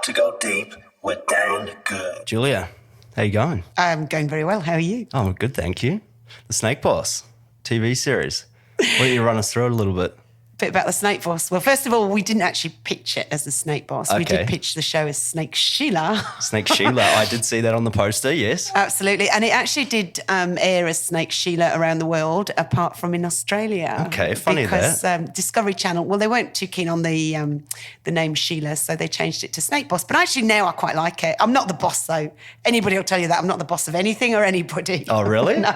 to go deep with Dan Good. Julia, how you going? I'm going very well. How are you? Oh, good, thank you. The Snake Boss TV series. Why don't you run us through it a little bit? Bit about the Snake Boss. Well, first of all, we didn't actually pitch it as the Snake Boss. We Okay. did pitch the show as Snake Sheila. Snake Sheila. I did see that on the poster, yes. Absolutely. And it actually did air as Snake Sheila around the world, apart from in Australia. Okay, funny because, Discovery Channel, well, they weren't too keen on the name Sheila, so they changed it to Snake Boss. But actually now I quite like it. I'm not the boss, though. Anybody will tell you that. I'm not the boss of anything or anybody. Oh, really? No,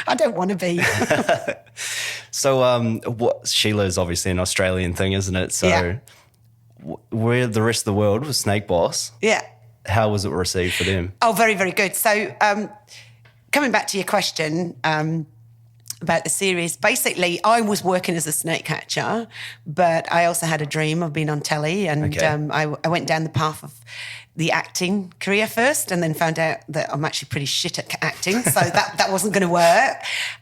I don't want to be. So what Sheila is obviously an Australian thing, isn't it? So Yeah. where the rest of the world was Snake Boss, Yeah. how was it received for them? Oh, very, very good. So coming back to your question about the series, basically I was working as a snake catcher, but I also had a dream of being on telly, and Okay. I went down the path of the acting career first, and then found out that I'm actually pretty shit at acting, so that wasn't going to work.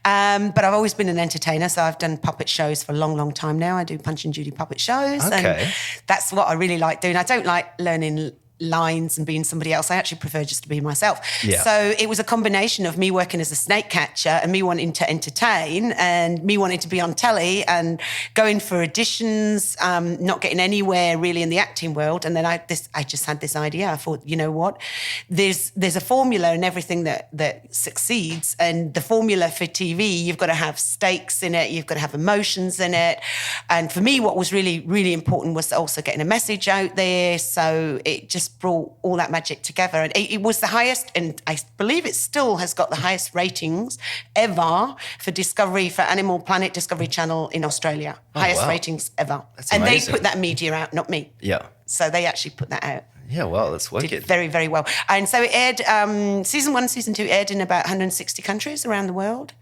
But I've always been an entertainer, so I've done puppet shows for a long, long time now. I do Punch and Judy puppet shows, Okay. and that's what I really like doing. I don't like learning lines and being somebody else. I actually prefer just to be myself. Yeah. So it was a combination of me working as a snake catcher and me wanting to entertain and me wanting to be on telly and going for auditions, not getting anywhere really in the acting world. And then I just had this idea. I thought, you know what? There's a formula in everything that succeeds, and the formula for TV, you've got to have stakes in it, you've got to have emotions in it. And for me, what was really, really important was also getting a message out there. So it just brought all that magic together. And it was the highest, and I believe it still has got the highest ratings ever for Discovery, for Animal Planet Discovery Channel in Australia. Highest wow. ratings ever. That's and amazing. they put that media out, not me. Yeah. So they actually put that out. Yeah, well, that's wicked. Did very, very well. And so it aired, season 1, season 2 aired in about 160 countries around the world.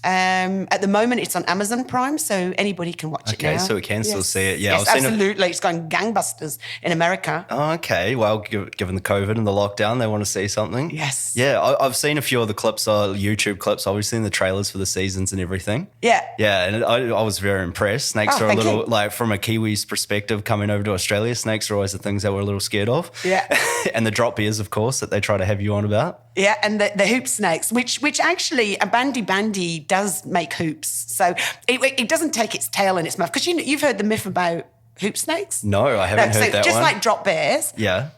At the moment, it's on Amazon Prime, so anybody can watch it now. Okay, so we can still see it. Yeah, yes, I've seen it. absolutely. It's going gangbusters in America. Oh, okay. Well, given the COVID and the lockdown, they want to see something. Yes. Yeah, I've seen a few of the clips, YouTube clips. Obviously, in the trailers for the seasons and everything. Yeah. Yeah, and I was very impressed. Snakes Oh, are a thank little, you. like, from a Kiwi's perspective, coming over to Australia, snakes are always the things that we're a little scared of. Yeah. And the drop ears, of course, that they try to have you on about. Yeah, and the hoop snakes, which actually a bandy does make hoops. So it doesn't take its tail in its mouth. Because you've heard the myth about hoop snakes? No, I haven't heard so that just one. like drop bears, Yeah.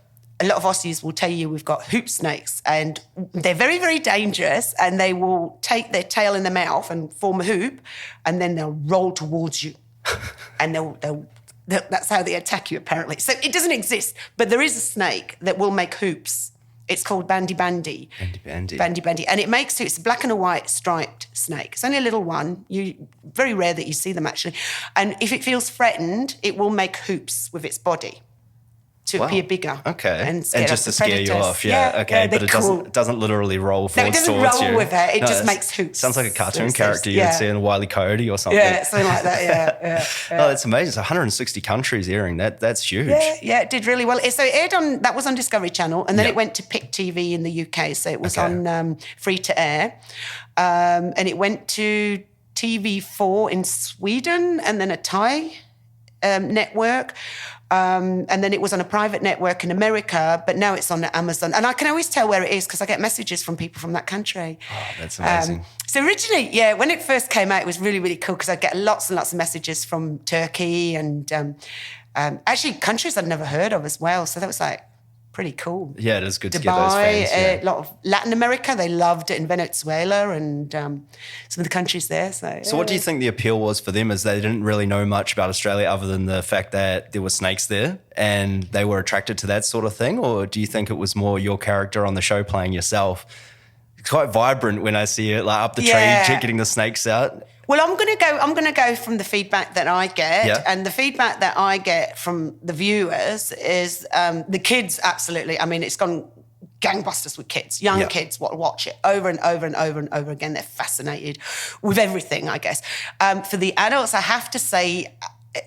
a lot of Aussies will tell you we've got hoop snakes, and they're very, very dangerous, and they will take their tail in their mouth and form a hoop, and then they'll roll towards you. And that's how they attack you, apparently. So it doesn't exist, but there is a snake that will make hoops. It's called bandy. Bandy. And it makes hoops. It's a black and a white striped snake. It's only a little one. Very rare that you see them, actually. And if it feels threatened, it will make hoops with its body to appear bigger. Okay. And And scare just off to the scare you predators. off. Yeah. Okay. But they're it cool. doesn't literally roll No, it forwards doesn't towards roll you. with it. It No, just it's- makes hoops. Sounds like a cartoon So- character you'd yeah. see in Wile E. Coyote or something. Yeah, something like that, yeah. Oh, that's amazing. So 160 countries airing. That's huge. Yeah, it did really well. So it aired that was on Discovery Channel, and then Yeah. it went to Pick TV in the UK. So it was Okay. on free to air. And it went to TV4 in Sweden, and then a Thai network. And then it was on a private network in America, but now it's on Amazon. And I can always tell where it is because I get messages from people from that country. Oh, that's amazing. So originally, when it first came out, it was really, really cool because I get lots and lots of messages from Turkey and actually countries I'd never heard of as well. So that was like pretty cool. Yeah, it is good to get those Dubai, fans. Yeah. a lot of Latin America, they loved it, in Venezuela and some of the countries there. So what do you think the appeal was for them? Is they didn't really know much about Australia other than the fact that there were snakes there and they were attracted to that sort of thing? Or do you think it was more your character on the show playing yourself? It's quite vibrant when I see it like up the tree, getting the snakes out. Well, I'm gonna go from the feedback that I get, Yeah. and the feedback that I get from the viewers is the kids. Absolutely, I mean, it's gone gangbusters with kids, young kids watch it over and over and over and over again. They're fascinated with everything, I guess. For the adults, I have to say,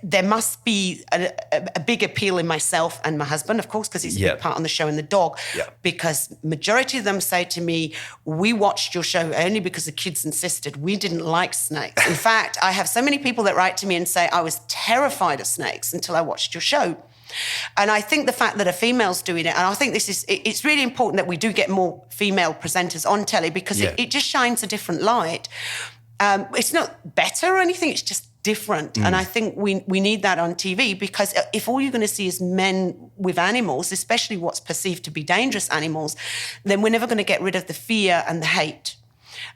there must be a big appeal in myself and my husband, of course, because he's a big part on the show, and the dog. Yeah. Because majority of them say to me, we watched your show only because the kids insisted. We didn't like snakes. In fact, I have so many people that write to me and say, I was terrified of snakes until I watched your show. And I think the fact that a female's doing it, and I think it's really important that we do get more female presenters on telly, because it just shines a different light. It's not better or anything, it's just different. And I think we need that on TV, because if all you're going to see is men with animals, especially what's perceived to be dangerous animals, then we're never going to get rid of the fear and the hate.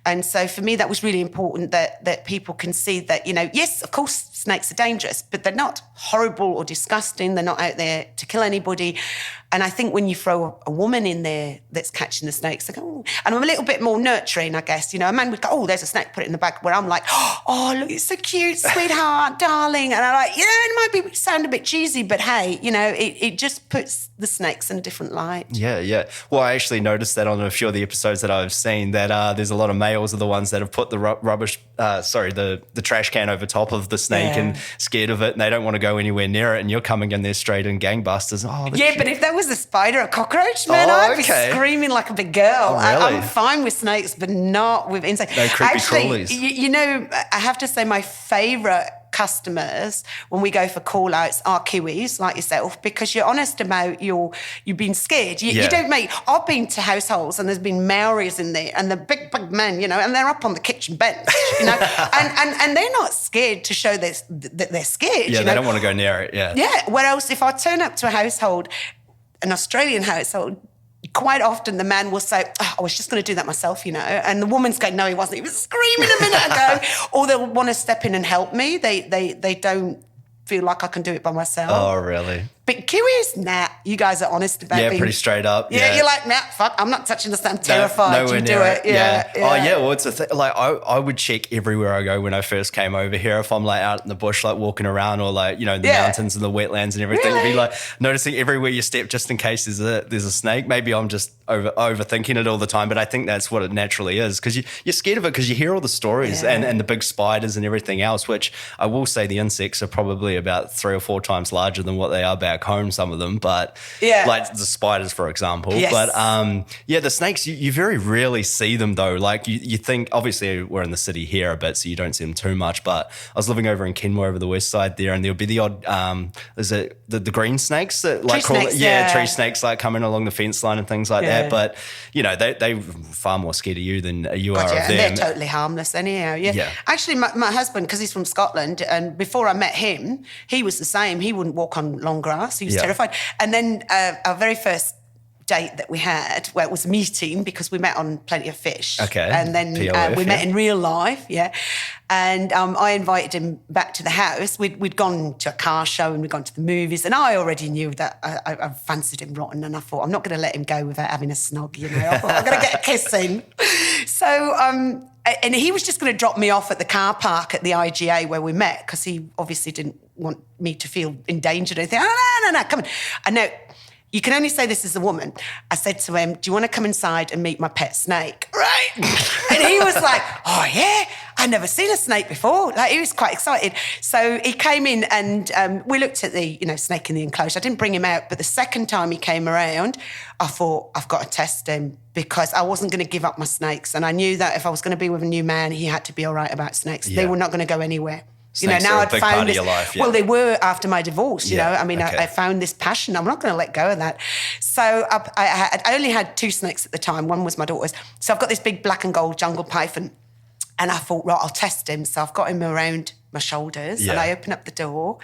And so for me, that was really important, that people can see that, yes, of course, snakes are dangerous, but they're not horrible or disgusting. They're not out there to kill anybody. And I think when you throw a woman in there that's catching the snakes, they go, oh. And I'm a little bit more nurturing, I guess. A man would go, oh, there's a snake, put it in the bag. Where I'm like, oh, look, it's so cute, sweetheart, darling. And I'm like, it might sound a bit cheesy, but hey, it just puts the snakes in a different light. Yeah. Well, I actually noticed that on a few of the episodes that I've seen, that there's a lot of males are the ones that have put the the trash can over top of the snake and scared of it, and they don't want to go anywhere near it, and you're coming in there straight in gangbusters. Oh, yeah, but if that was a spider or cockroach, man, I'd be screaming like a big girl. Oh, really? I'm fine with snakes, but not with insects. No creepy crawlies. I have to say my favourite customers when we go for call outs are Kiwis like yourself, because you're honest about you've been scared. You don't make. I've been to households and there's been Maoris in there and the big men, and they're up on the kitchen bench, and they're not scared to show that they're scared. Yeah, they don't want to go near it. Yeah. Whereas if I turn up to a household, an Australian household, quite often the man will say, I was just going to do that myself, and the woman's going, no, he wasn't. He was screaming a minute ago. Or they'll want to step in and help me. They don't feel like I can do it by myself. Oh, really? But Kiwis, nah, you guys are honest about it. Yeah, pretty straight up. Yeah, you're like, nah, fuck, I'm not touching this. I'm terrified. You do it. Yeah. Oh, yeah. Well, it's a thing. Like, I would check everywhere I go when I first came over here. If I'm like out in the bush, like walking around, or like, the mountains and the wetlands and everything, Really? be like noticing everywhere you step just in case there's a snake. Maybe I'm just overthinking it all the time, but I think that's what it naturally is, because you're scared of it because you hear all the stories and the big spiders and everything else, which I will say the insects are probably about 3 or 4 times larger than what they are back home, some of them, but like the spiders, for example. Yes. But the snakes, you very rarely see them though. Like you think, obviously we're in the city here a bit, so you don't see them too much, but I was living over in Kenmore over the west side there, and there'll be the odd, is it the green snakes that like tree snakes, tree snakes like coming along the fence line and things like that. But, they're far more scared of you than you are of them. And they're totally harmless anyhow. Yeah. Actually, my husband, because he's from Scotland, and before I met him, he was the same. He wouldn't walk on long grass. He was terrified. And then our very first date that we had, where it was a meeting, because we met on Plenty of Fish. Okay. And then we met in real life, And I invited him back to the house. We'd gone to a car show and we'd gone to the movies, and I already knew that I fancied him rotten, and I thought, I'm not going to let him go without having a snog, I thought, I'm going to get a kiss in. So, and he was just going to drop me off at the car park at the IGA where we met, because he obviously didn't want me to feel endangered or anything. Oh, no, come on. And now, you can only say this as a woman. I said to him, do you want to come inside and meet my pet snake? Right? And he was like, oh, yeah, I've never seen a snake before. Like, he was quite excited. So he came in and we looked at the, snake in the enclosure. I didn't bring him out, but the second time he came around, I thought, I've got to test him, because I wasn't going to give up my snakes. And I knew that if I was going to be with a new man, he had to be all right about snakes. Yeah. They were not going to go anywhere. Snakes now are a big part of your life. Well, they were after my divorce. I found this passion. I'm not going to let go of that. So I only had 2 snakes at the time. One was my daughter's. So I've got this big black and gold jungle python, and I thought, right, I'll test him. So I've got him around my shoulders, and I open up the door,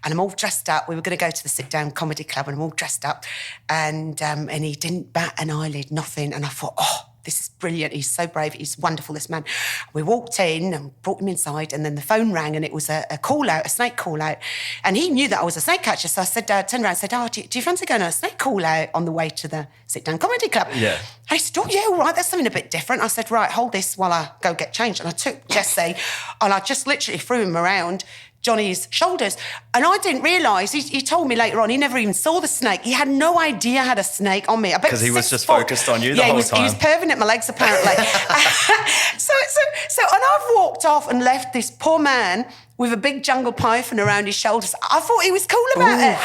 and I'm all dressed up. We were going to go to the sit-down comedy club, and I'm all dressed up, and he didn't bat an eyelid, nothing. And I thought, this is brilliant. He's so brave. He's wonderful, this man. We walked in and brought him inside, and then the phone rang, and it was a call out, a snake call out. And he knew that I was a snake catcher. So I said, turned around and said, do you fancy going on a snake call out on the way to the sit-down comedy club? Yeah. And he said, all right, that's something a bit different. I said, right, hold this while I go get changed. And I took Jesse, and I just literally threw him around Johnny's shoulders. And I didn't realise, he told me later on, he never even saw the snake. He had no idea I had a snake on me. Because he was just focused on you the whole time. He was perving at my legs, apparently. so, and I've walked off and left this poor man with a big jungle python around his shoulders. I thought he was cool about it.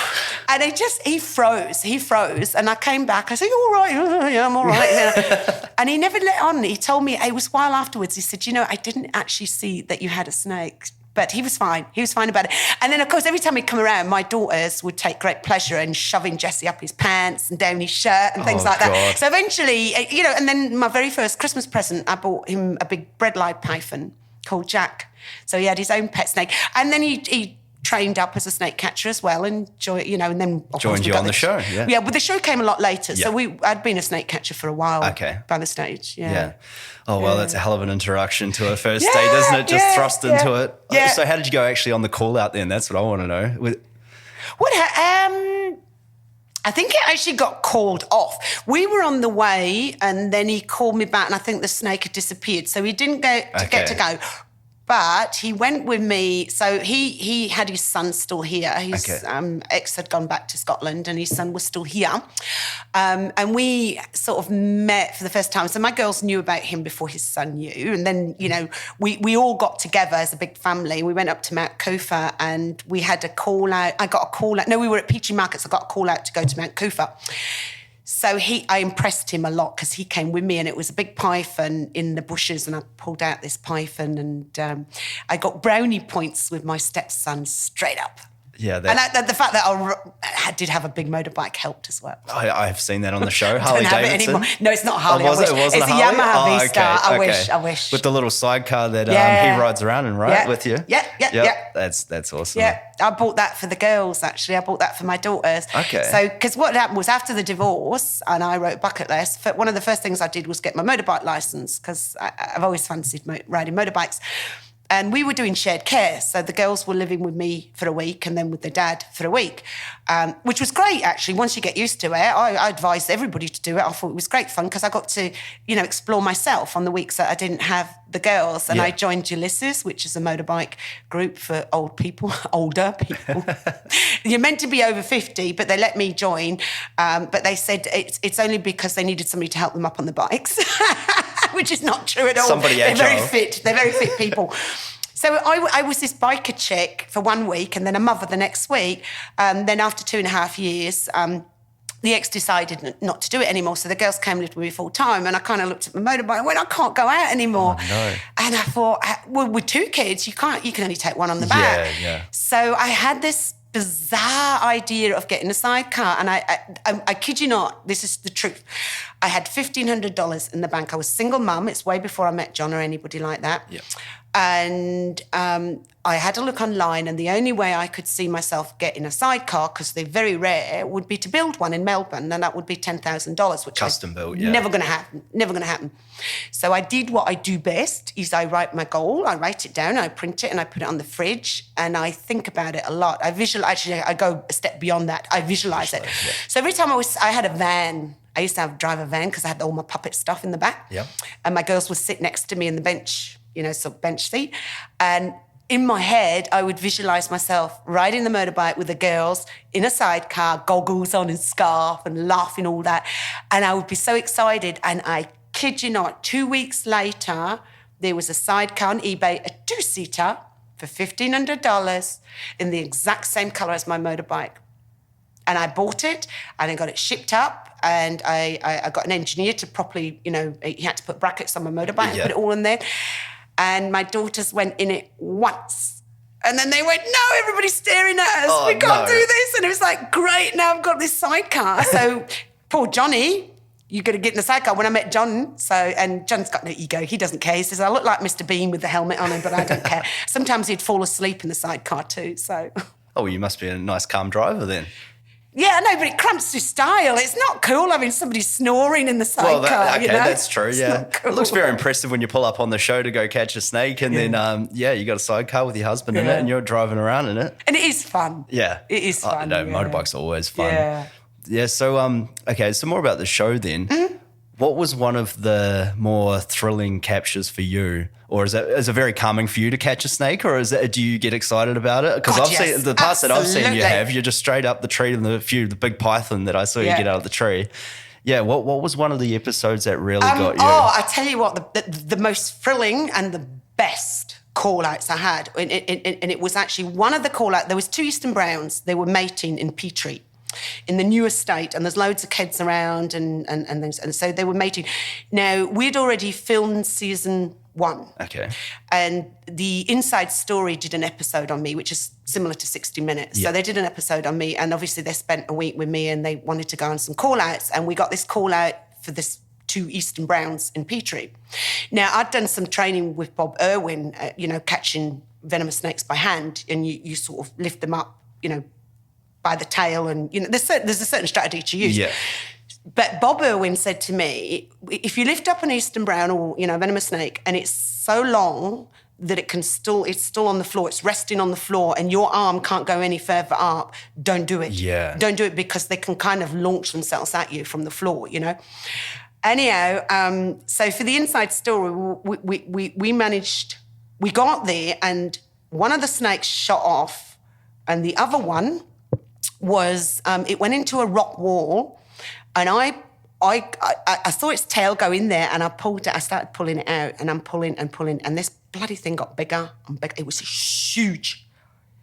And he froze. And I came back, I said, you all right? Yeah, I'm all right. And he never let on. He told me, it was a while afterwards, he said, I didn't actually see that you had a snake. But he was fine. He was fine about it. And then, of course, every time he'd come around, my daughters would take great pleasure in shoving Jesse up his pants and down his shirt and things like that. So eventually, and then my very first Christmas present, I bought him a big bread-lined python called Jack. So he had his own pet snake. And then he trained up as a snake catcher as well and and then joined you on the show. Yeah, but the show came a lot later. So I'd been a snake catcher for a while by the stage. Yeah. Oh, well, that's a hell of an introduction to a first date, isn't it? Just thrust into it. Yeah. So how did you go actually on the call out then? That's what I want to know. I think it actually got called off. We were on the way and then he called me back and I think the snake had disappeared. So he didn't get to go. But he went with me. So he had his son still here. His ex had gone back to Scotland and his son was still here. And we sort of met for the first time. So my girls knew about him before his son knew. And then, we all got together as a big family. We went up to Mount Cofa and we had a call out. I got a call out. No, we were at Peachy Markets. I got a call out to go to Mount Cofa. So I impressed him a lot because he came with me and it was a big python in the bushes and I pulled out this python and I got brownie points with my stepson straight up. Yeah, and the fact that I did have a big motorbike helped as well. I've seen that on the show, Harley Davidson. No, it's not Harley. Oh, was it? It wasn't it's a Yamaha Harley? V-Star. Okay. I wish. With the little sidecar that he rides around in, right, with you? Yeah. That's awesome. Yeah, I bought that for the girls, actually. I bought that for my daughters. Okay. So, because what happened was after the divorce, and I wrote bucket list, one of the first things I did was get my motorbike licence because I've always fancied riding motorbikes. And we were doing shared care. So the girls were living with me for a week and then with their dad for a week, which was great, actually. Once you get used to it, I advised everybody to do it. I thought it was great fun because I got to, explore myself on the weeks that I didn't have the girls. And I joined Ulysses, which is a motorbike group for older people. You're meant to be over 50, but they let me join. But they said it's only because they needed somebody to help them up on the bikes. Which is not true at all. They're very fit. They're very fit people. So I was this biker chick for 1 week and then a mother the next week. Then after 2.5 years, the ex decided not to do it anymore. So the girls came and lived with me full time. And I kind of looked at my motorbike and went, I can't go out anymore. Oh, no. And I thought, well, with 2 kids, you can only take one on the back. Yeah. So I had this bizarre idea of getting a sidecar. And I kid you not, this is the truth. I had $1,500 in the bank. I was single mum. It's way before I met John or anybody like that. Yep. And I had to look online, and the only way I could see myself getting a sidecar, because they're very rare, would be to build one in Melbourne, and that would be $10,000, which custom built, never going to happen. So I did what I do best, is I write my goal, I write it down, I print it, and I put it on the fridge, and I think about it a lot. I go a step beyond that. I visualize it. Yeah. So every time I had a van. I used to drive a van because I had all my puppet stuff in the back. Yep. And my girls would sit next to me in the bench, bench seat. And in my head, I would visualise myself riding the motorbike with the girls in a sidecar, goggles on and scarf and laughing, all that. And I would be so excited. And I kid you not, 2 weeks later, there was a sidecar on eBay, a 2-seater for $1,500 in the exact same colour as my motorbike. And I bought it and I got it shipped up and I got an engineer to properly, he had to put brackets on my motorbike and put it all in there. And my daughters went in it once. And then they went, no, everybody's staring at us. We can't do this. And it was like, great, now I've got this sidecar. So poor Johnny, you got to get in the sidecar. When I met John, and John's got no ego. He doesn't care. He says, I look like Mr. Bean with the helmet on him, but I don't care. Sometimes he'd fall asleep in the sidecar too, so. Oh, you must be a nice, calm driver then. Yeah, no, but it cramps your style. It's not cool having somebody snoring in the sidecar. Well, that's true, yeah. Cool. It looks very impressive when you pull up on the show to go catch a snake and then, you got a sidecar with your husband in it and you're driving around in it. And it is fun. Yeah. It is fun. Motorbikes are always fun. Yeah. Yeah, so, so more about the show then. Mm-hmm. What was one of the more thrilling captures for you? Or is it very calming for you to catch a snake, or do you get excited about it? Because seen the parts that I've seen you're just straight up the tree and the big python that I saw you get out of the tree. Yeah, what was one of the episodes that really got you? Oh, I tell you what, the most thrilling and the best call-outs I had, and it was actually one of the call-outs, there was 2 Eastern Browns, they were mating in Petrie. In the new estate, and there's loads of kids around and so they were mating. Now, we'd already filmed season one. Okay. And the Inside Story did an episode on me, which is similar to 60 Minutes. Yeah. So they did an episode on me, and obviously they spent a week with me, and they wanted to go on some call-outs, and we got this call-out for this 2 Eastern Browns in Petrie. Now, I'd done some training with Bob Irwin, catching venomous snakes by hand, and you sort of lift them up, by the tail, and, there's a certain strategy to use. Yeah. But Bob Irwin said to me, if you lift up an Eastern Brown or, a venomous snake, and it's so long that it's still on the floor, it's resting on the floor, and your arm can't go any further up, don't do it. Yeah. Don't do it, because they can kind of launch themselves at you from the floor, Anyhow, so for the Inside Story, we got there, and one of the snakes shot off, and the other one was, it went into a rock wall, and I saw its tail go in there, and I started pulling it out, and I'm pulling and pulling, and this bloody thing got bigger and bigger. It was huge.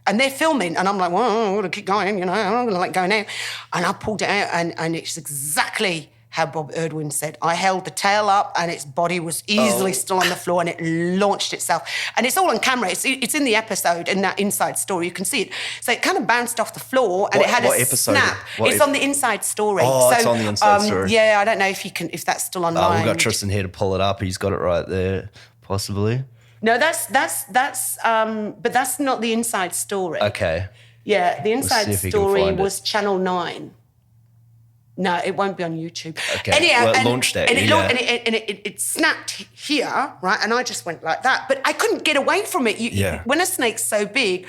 And they're filming, and I'm like, well, I'm going to keep going, I'm not going to let go now. And I pulled it out, and it's exactly how Bob Irwin said. I held the tail up, and its body was easily still on the floor, and it launched itself. And it's all on camera. It's in the episode, in that Inside Story. You can see it. So it kind of bounced off the floor, and it had a snap. It's on the Inside Story. Oh, it's on the Inside Story. Yeah, I don't know if that's still online. We've got Tristan here to pull it up. He's got it right there, possibly. No, that's but that's not the Inside Story. Okay. Yeah, the Inside Story was Channel 9. No, it won't be on YouTube. Okay. Anyhow, well, it launched it. It snapped here, right? And I just went like that. But I couldn't get away from it. When a snake's so big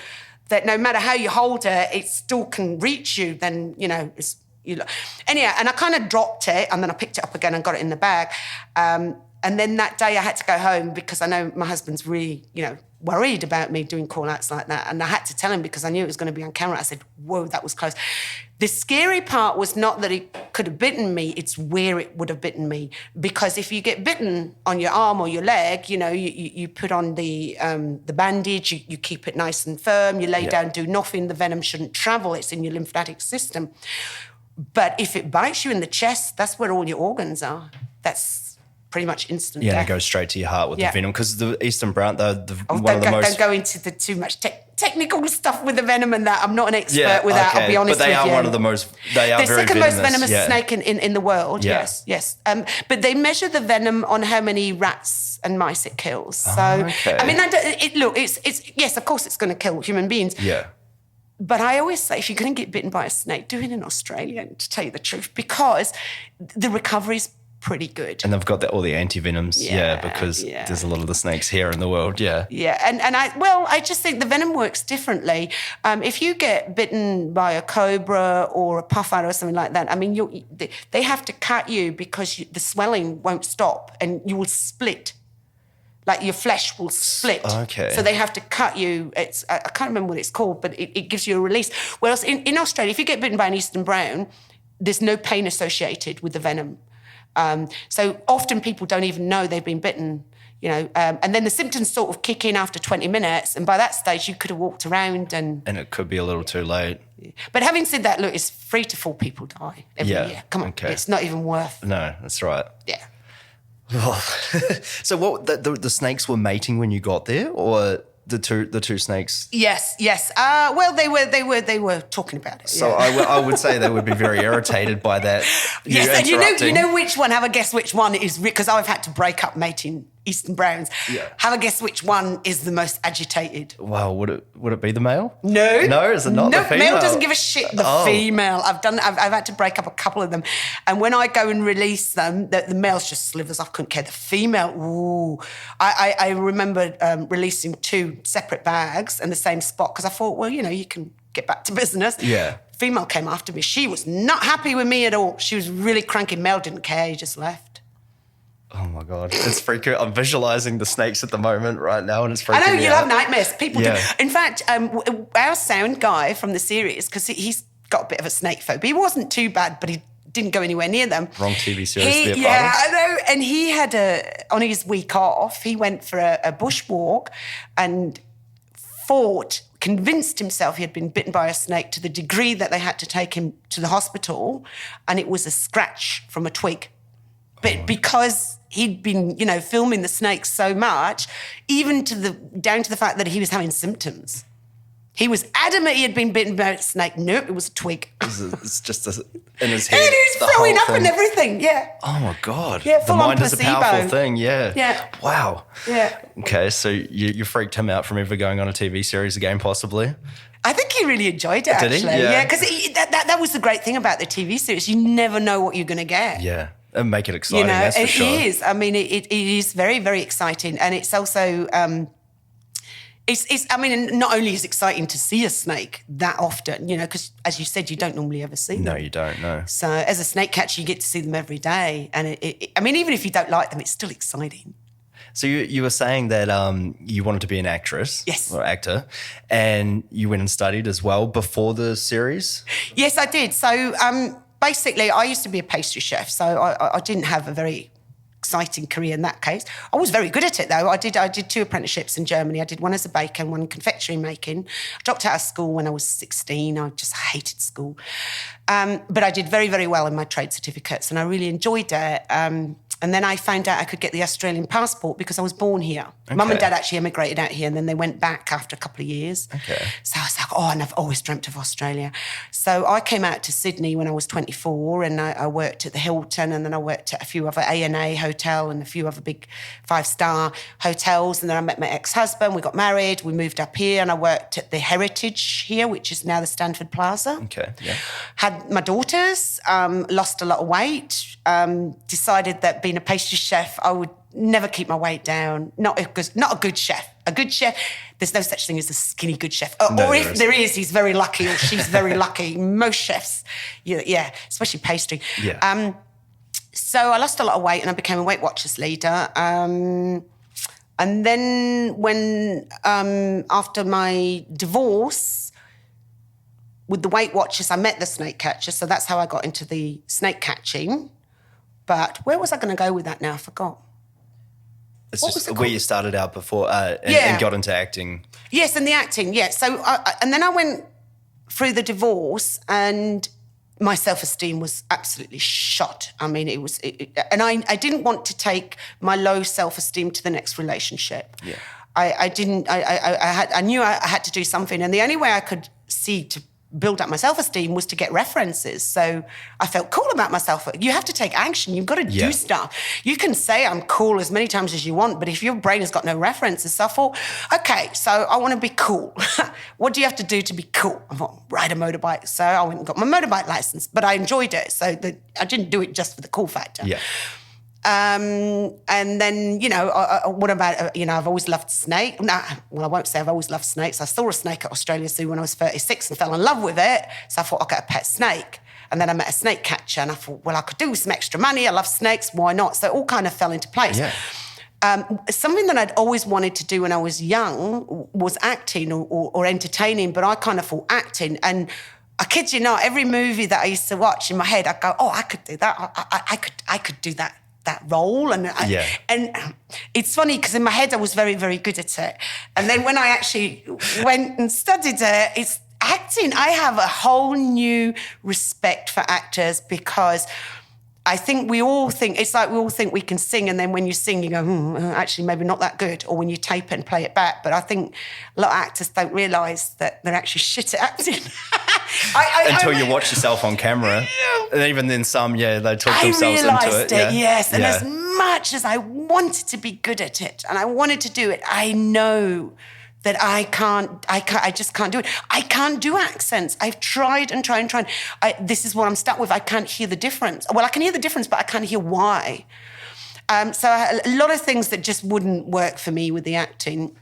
that no matter how you hold her, it still can reach you, then, anyhow, and I kind of dropped it, and then I picked it up again and got it in the bag. And then that day I had to go home, because I know my husband's really, worried about me doing call-outs like that. And I had to tell him, because I knew it was going to be on camera. I said, whoa, that was close. The scary part was not that it could have bitten me, it's where it would have bitten me. Because if you get bitten on your arm or your leg, you put on the bandage, you keep it nice and firm, you lay down, do nothing, the venom shouldn't travel, it's in your lymphatic system. But if it bites you in the chest, that's where all your organs are. That's pretty much instant death. And it goes straight to your heart with the venom. Because the Eastern Brown, don't go into the too much technical stuff with the venom and that. I'm not an expert with that, I'll be honest with you. But they are one of the most, they are very venomous. The second most venomous snake in the world, yes. But they measure the venom on how many rats and mice it kills. So, I mean, it's yes, of course it's going to kill human beings. Yeah. But I always say, if you're going to get bitten by a snake, do it in Australia, to tell you the truth, because the recovery's pretty good. And they've got all the anti-venoms, because there's a lot of the snakes here in the world, Yeah, and I just think the venom works differently. If you get bitten by a cobra or a puffer or something like that, I mean, they have to cut you, because the swelling won't stop, and you will split. Like your flesh will split. Okay. So they have to cut you. I can't remember what it's called, but it gives you a release. Whereas in Australia, if you get bitten by an Eastern Brown, there's no pain associated with the venom. So often people don't even know they've been bitten, and then the symptoms sort of kick in after 20 minutes. And by that stage, you could have walked around and it could be a little too late. But having said that, look, it's 3 to 4 people die every year. Come on, it's not even worth. No, that's right. Yeah. So what, the snakes were mating when you got there, or the two snakes? Yes. Well, they were talking about it. So I would say they would be very irritated by that. Yes, and you know which one. Have a guess which one is, because I've had to break up mating Eastern Browns. Yeah. Have a guess which one is the most agitated. Well, would it be the male? No. No, is it not the female? Male doesn't give a shit. The female. I've had to break up a couple of them, and when I go and release them, the male's just slivers off. Couldn't care. The female, ooh. I remember releasing 2 separate bags in the same spot, because I thought, well, you can get back to business. Yeah. Female came after me. She was not happy with me at all. She was really cranky. Male didn't care. He just left. Oh my God, it's freaking. I'm visualizing the snakes at the moment right now, and it's freaking. I know, you out. have nightmares. People do. In fact, our sound guy from the series, because he's got a bit of a snake phobia. He wasn't too bad, but he didn't go anywhere near them. Wrong TV series. I know. And he had on his week off, he went for a bushwalk and convinced himself he had been bitten by a snake, to the degree that they had to take him to the hospital, and it was a scratch from a twig. But because he'd been, filming the snakes so much, even down to the fact that he was having symptoms. He was adamant he had been bitten by a snake. Nope, it was a twig. It's just in his head. And he was throwing up and everything, yeah. Oh, my God. Yeah, the full on mind is a placebo. powerful thing, yeah. Yeah. Wow. Yeah. Okay, so you freaked him out from ever going on a TV series again, possibly? I think he really enjoyed it, Did he? actually. Yeah. Yeah, because that was the great thing about the TV series. You never know what you're going to get. Yeah, and make it exciting, that's for sure. It is. I mean, it is very, very exciting. And it's also... not only is it exciting to see a snake that often, because as you said, you don't normally ever see them. No, you don't, no. So as a snake catcher, you get to see them every day. And even if you don't like them, it's still exciting. So you were saying that you wanted to be an actress. Yes. Or actor, and you went and studied as well before the series? Yes, I did. So basically, I used to be a pastry chef, so I didn't have a very exciting career in that case. I was very good at it though. I did 2 apprenticeships in Germany. I did one as a baker and one in confectionery making. I dropped out of school when I was 16. I just hated school. But I did very, very well in my trade certificates and I really enjoyed it. And then I found out I could get the Australian passport because I was born here. Okay. Mum and Dad actually emigrated out here and then they went back after a couple of years. Okay. So I was like, and I've always dreamt of Australia. So I came out to Sydney when I was 24 and I worked at the Hilton and then I worked at a few other A&A hotel and a few other big 5-star hotels. And then I met my ex-husband, we got married, we moved up here and I worked at the Heritage here, which is now the Stanford Plaza. Okay, yeah. Had my daughters, lost a lot of weight, decided that being a pastry chef, I would never keep my weight down. Not a good chef. A good chef, there's no such thing as a skinny good chef. No, or if there is, he's very lucky or she's very lucky. Most chefs, yeah, especially pastry. Yeah. So I lost a lot of weight and I became a Weight Watchers leader. And then when, after my divorce with the Weight Watchers, I met the snake catcher. So that's how I got into the snake catching. But where was I going to go with that now? I forgot. It's What was just it where called? you started out before and got into acting. Yes, and the acting, yeah. So, and then I went through the divorce and my self-esteem was absolutely shot. I mean, and I didn't want to take my low self-esteem to the next relationship. Yeah. I knew I had to do something. And the only way I could see to build up my self-esteem was to get references. So I felt cool about myself. You have to take action. You've got to do stuff. You can say I'm cool as many times as you want, but if your brain has got no references, so I thought, okay, so I want to be cool. What do you have to do to be cool? I thought, ride a motorbike. So I went and got my motorbike license, but I enjoyed it. So I didn't do it just for the cool factor. Yeah. And then, what about, I've always loved snakes. No, well, I won't say I've always loved snakes. I saw a snake at Australia Zoo when I was 36 and fell in love with it. So I thought I'll get a pet snake. And then I met a snake catcher and I thought, well, I could do with some extra money. I love snakes. Why not? So it all kind of fell into place. Yeah. Something that I'd always wanted to do when I was young was acting or entertaining, but I kind of thought acting. And I kid you not, every movie that I used to watch in my head, I'd go, I could do that. I could do that role. And it's funny because in my head I was very, very good at it. And then when I actually went and studied it, it's acting. I have a whole new respect for actors because I think we all think we can sing, and then when you sing, you go, actually, maybe not that good. Or when you tape it and play it back. But I think a lot of actors don't realise that they're actually shit at acting. Until you watch yourself on camera. And even then some, they talk themselves into it. Yes. And Yeah. as much as I wanted to be good at it and I wanted to do it, I know that I just can't do it. I can't do accents. I've tried and tried and tried. This is what I'm stuck with. I can't hear the difference. Well, I can hear the difference, but I can't hear why. So a lot of things that just wouldn't work for me with the acting.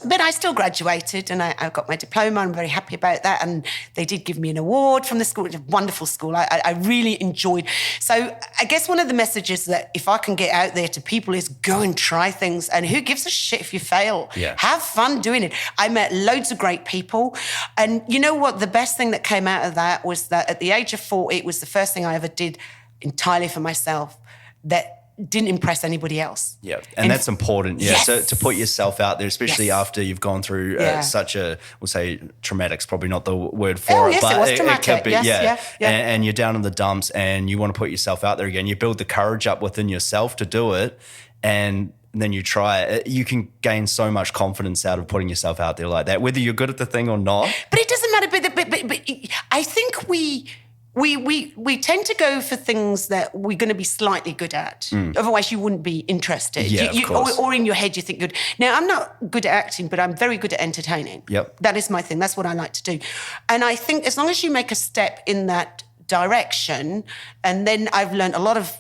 But I still graduated and I got my diploma. I'm very happy about that. And they did give me an award from the school. It's a wonderful school. I really enjoyed. So I guess one of the messages that if I can get out there to people is go and try things. And who gives a shit if you fail? Yeah. Have fun doing it. I met loads of great people. And you know what? The best thing that came out of that was that at the age of 40, it was the first thing I ever did entirely for myself that didn't impress anybody else. Yeah, and that's important. Yeah, Yes. so to put yourself out there, especially Yes. after you've gone through Yeah. such a, we'll say traumatic's probably not the word for it, Yes, but it was traumatic. could be, Yes, yeah. And you're down in the dumps and you want to put yourself out there again. You build the courage up within yourself to do it, and then you try it. You can gain so much confidence out of putting yourself out there like that, whether you're good at the thing or not. But it doesn't matter. But I think we tend to go for things that we're going to be slightly good at. Otherwise, you wouldn't be interested. Yeah, of course. Or in your head, you think good. Now, I'm not good at acting, but I'm very good at entertaining. Yep. That is my thing. That's what I like to do. And I think as long as you make a step in that direction, and then I've learned a lot of,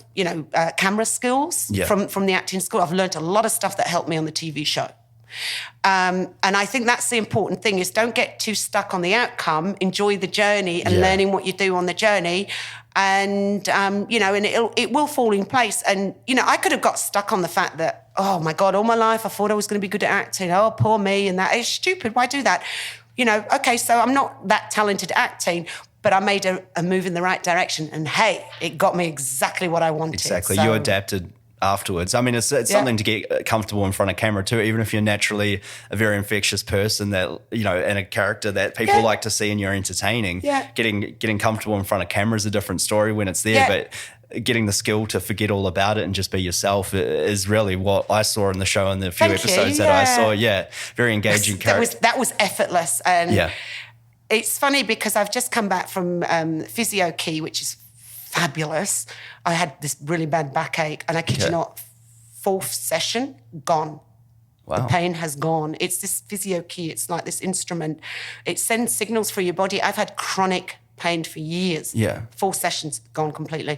camera skills from the acting school. I've learned a lot of stuff that helped me on the TV show. And I think that's the important thing is don't get too stuck on the outcome, enjoy the journey and learning what you do on the journey. And, and it will fall in place. And, I could have got stuck on the fact that, oh my God, all my life I thought I was going to be good at acting. Oh, poor me. And that is stupid. Why do that? Okay, so I'm not that talented at acting, but I made a move in the right direction. And hey, it got me exactly what I wanted. Exactly. So, You adapted afterwards. I mean, it's something to get comfortable in front of camera too, even if you're naturally a very infectious person that, and a character that people like to see and you're entertaining. Yeah. Getting comfortable in front of camera is a different story when it's there, but getting the skill to forget all about it and just be yourself is really what I saw in the show in the few episodes that I saw. Yeah. Very engaging character. That was effortless. And yeah. It's funny because I've just come back from physio key, which is fabulous. I had this really bad backache, and I kid you not, 4th session, gone. Wow. The pain has gone. It's this physio key. It's like this instrument. It sends signals through your body. I've had chronic pain for years. Yeah. 4 sessions, gone completely.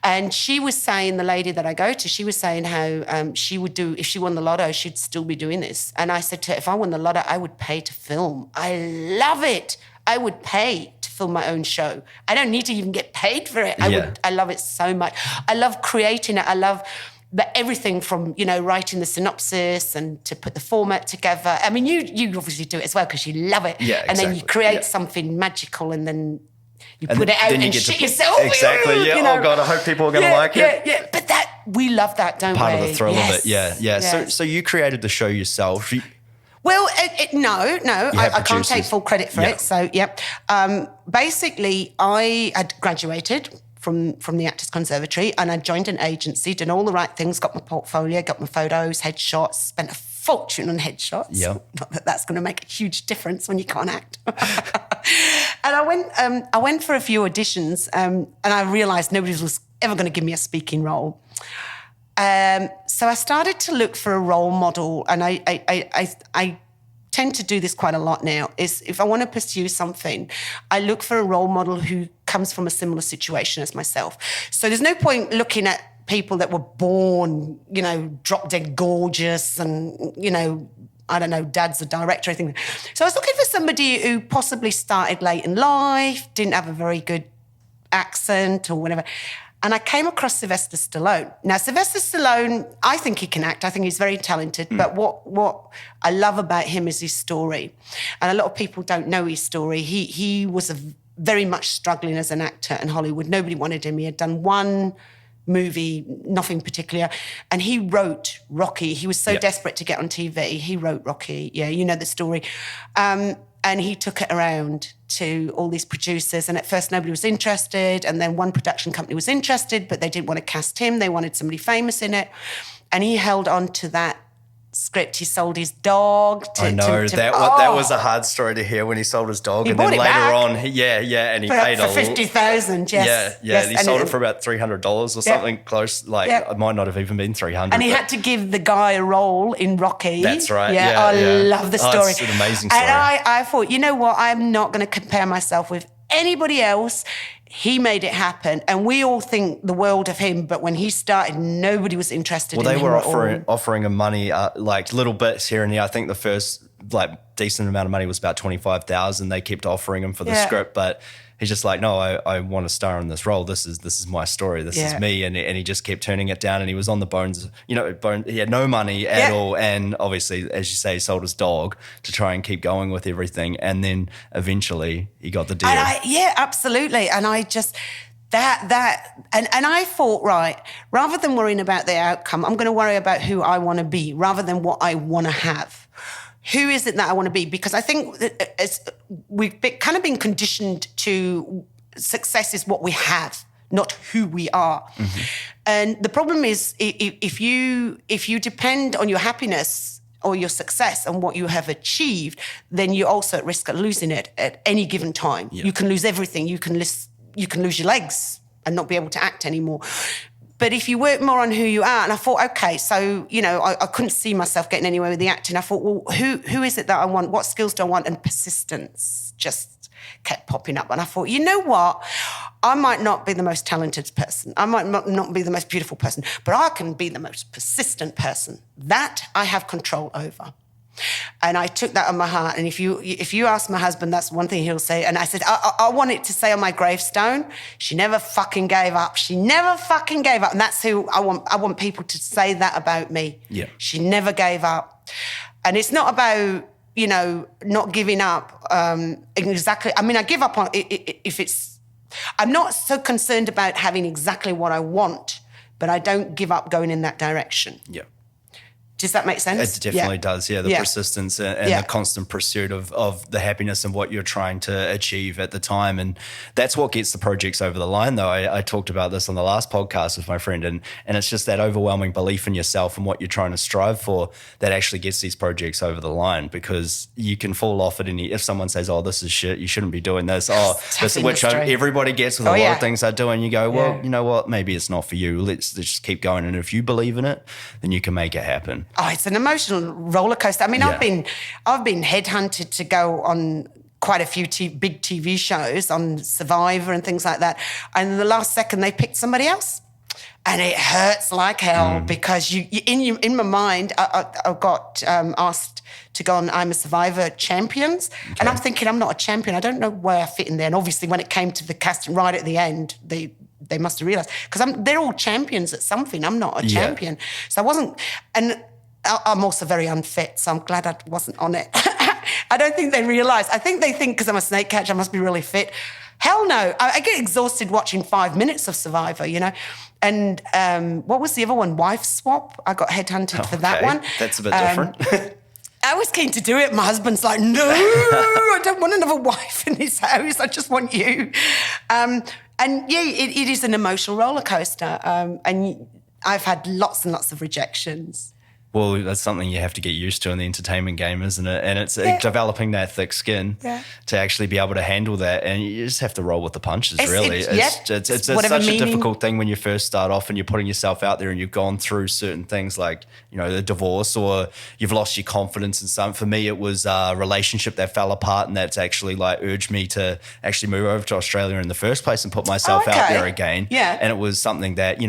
And she was saying, the lady that I go to, she was saying how she would do, if she won the lotto, she'd still be doing this. And I said to her, if I won the lotto, I would pay to film. I love it. I would pay to film my own show. I don't need to even get paid for it. I love it so much. I love creating it. I love everything from, writing the synopsis and to put the format together. I mean, you obviously do it as well because you love it. Yeah, and then you create something magical and then you put it out and shit yourself. Exactly, yeah. Oh, God, I hope people are going to like it. Yeah, but we love that, don't we? Part of the thrill of it, yeah. Yes. So you created the show yourself. Well, no, I can't take full credit for Yeah. it. So, basically, I had graduated from the Actors Conservatory and I joined an agency, done all the right things, got my portfolio, got my photos, headshots, spent a fortune on headshots. Yeah. Not that that's going to make a huge difference when you can't act. And I went for a few auditions and I realised nobody was ever going to give me a speaking role. So I started to look for a role model, and I tend to do this quite a lot now, is if I want to pursue something, I look for a role model who comes from a similar situation as myself. So there's no point looking at people that were born, drop dead gorgeous and, I don't know, dad's a director, I think. So I was looking for somebody who possibly started late in life, didn't have a very good accent or whatever. And I came across Sylvester Stallone. Now, Sylvester Stallone, I think he can act. I think he's very talented. But what I love about him is his story. And a lot of people don't know his story. He was very much struggling as an actor in Hollywood. Nobody wanted him. He had done one movie, nothing particular. And he wrote Rocky. He was so desperate to get on TV. He wrote Rocky. Yeah, you know the story. And he took it around to all these producers. And at first nobody was interested. And then one production company was interested, but they didn't want to cast him. They wanted somebody famous in it. And he held on to that script. He sold his dog. I know, that was a hard story to hear when he sold his dog. He and bought then it later back. on, and he paid for $50,000, yes. Yeah, and he sold it then- for about $300 or something close. It might not have even been $300. And he had to give the guy a role in Rocky. That's right. I love the story. It's an amazing story. And I thought, you know what? I'm not going to compare myself with anybody else. He made it happen. And we all think the world of him, but when he started, nobody was interested in him. Well, they were offering him money, like little bits here and there. I think the first decent amount of money was about $25,000. They kept offering him for the script, but he's just like, no, I want to star in this role. This is my story. This is me. And he just kept turning it down. And he was on the bones. He had no money at all. And obviously, as you say, he sold his dog to try and keep going with everything. And then eventually he got the deal. Absolutely. And And I thought, right, rather than worrying about the outcome, I'm going to worry about who I want to be rather than what I want to have. Who is it that I want to be? Because I think that we've kind of been conditioned to success is what we have, not who we are. Mm-hmm. And the problem is if you depend on your happiness or your success and what you have achieved, then you're also at risk of losing it at any given time. Yeah. You can lose everything. You can lose your legs and not be able to act anymore. But if you work more on who you are, and I thought, okay, so, I couldn't see myself getting anywhere with the acting. I thought, well, who is it that I want? What skills do I want? And persistence just kept popping up. And I thought, you know what? I might not be the most talented person. I might not be the most beautiful person, but I can be the most persistent person. That I have control over. And I took that on my heart. And if you ask my husband, that's one thing he'll say. And I said, I want it to say on my gravestone, she never fucking gave up. She never fucking gave up. And that's who I want. I want people to say that about me. Yeah. She never gave up. And it's not about, not giving up exactly. I mean, I give up on if it's, I'm not so concerned about having exactly what I want, but I don't give up going in that direction. Yeah. Does that make sense? It definitely does, yeah. The persistence and the constant pursuit of the happiness and what you're trying to achieve at the time. And that's what gets the projects over the line, though. I talked about this on the last podcast with my friend, and it's just that overwhelming belief in yourself and what you're trying to strive for that actually gets these projects over the line, because you can fall off at if someone says, oh, this is shit, you shouldn't be doing this. Which everybody gets with a lot of things I do. And you go, well, you know what? Maybe it's not for you. Let's just keep going. And if you believe in it, then you can make it happen. Oh, it's an emotional roller coaster. I mean, I've been headhunted to go on quite a few big TV shows, on Survivor and things like that. And in the last second, they picked somebody else. And it hurts like hell because in my mind, I got asked to go on I'm a Survivor Champions. Okay. And I'm thinking, I'm not a champion. I don't know where I fit in there. And obviously when it came to the casting right at the end, they must have realised. Because they're all champions at something. I'm not a champion. So I wasn't... And I'm also very unfit, so I'm glad I wasn't on it. I don't think they realise. I think they think because I'm a snake catcher, I must be really fit. Hell no. I get exhausted watching 5 minutes of Survivor, And what was the other one? Wife Swap? I got headhunted for that one. That's a bit different. I was keen to do it. My husband's like, no, I don't want another wife in his house. I just want you. It is an emotional roller coaster. And I've had lots and lots of rejections. Well, that's something you have to get used to in the entertainment game, isn't it? And it's developing that thick skin to actually be able to handle that. And you just have to roll with the punches, really. It's such a difficult thing when you first start off and you're putting yourself out there and you've gone through certain things like, the divorce, or you've lost your confidence in something. For me, it was a relationship that fell apart, and that's actually urged me to actually move over to Australia in the first place and put myself out there again. Yeah. And it was something that,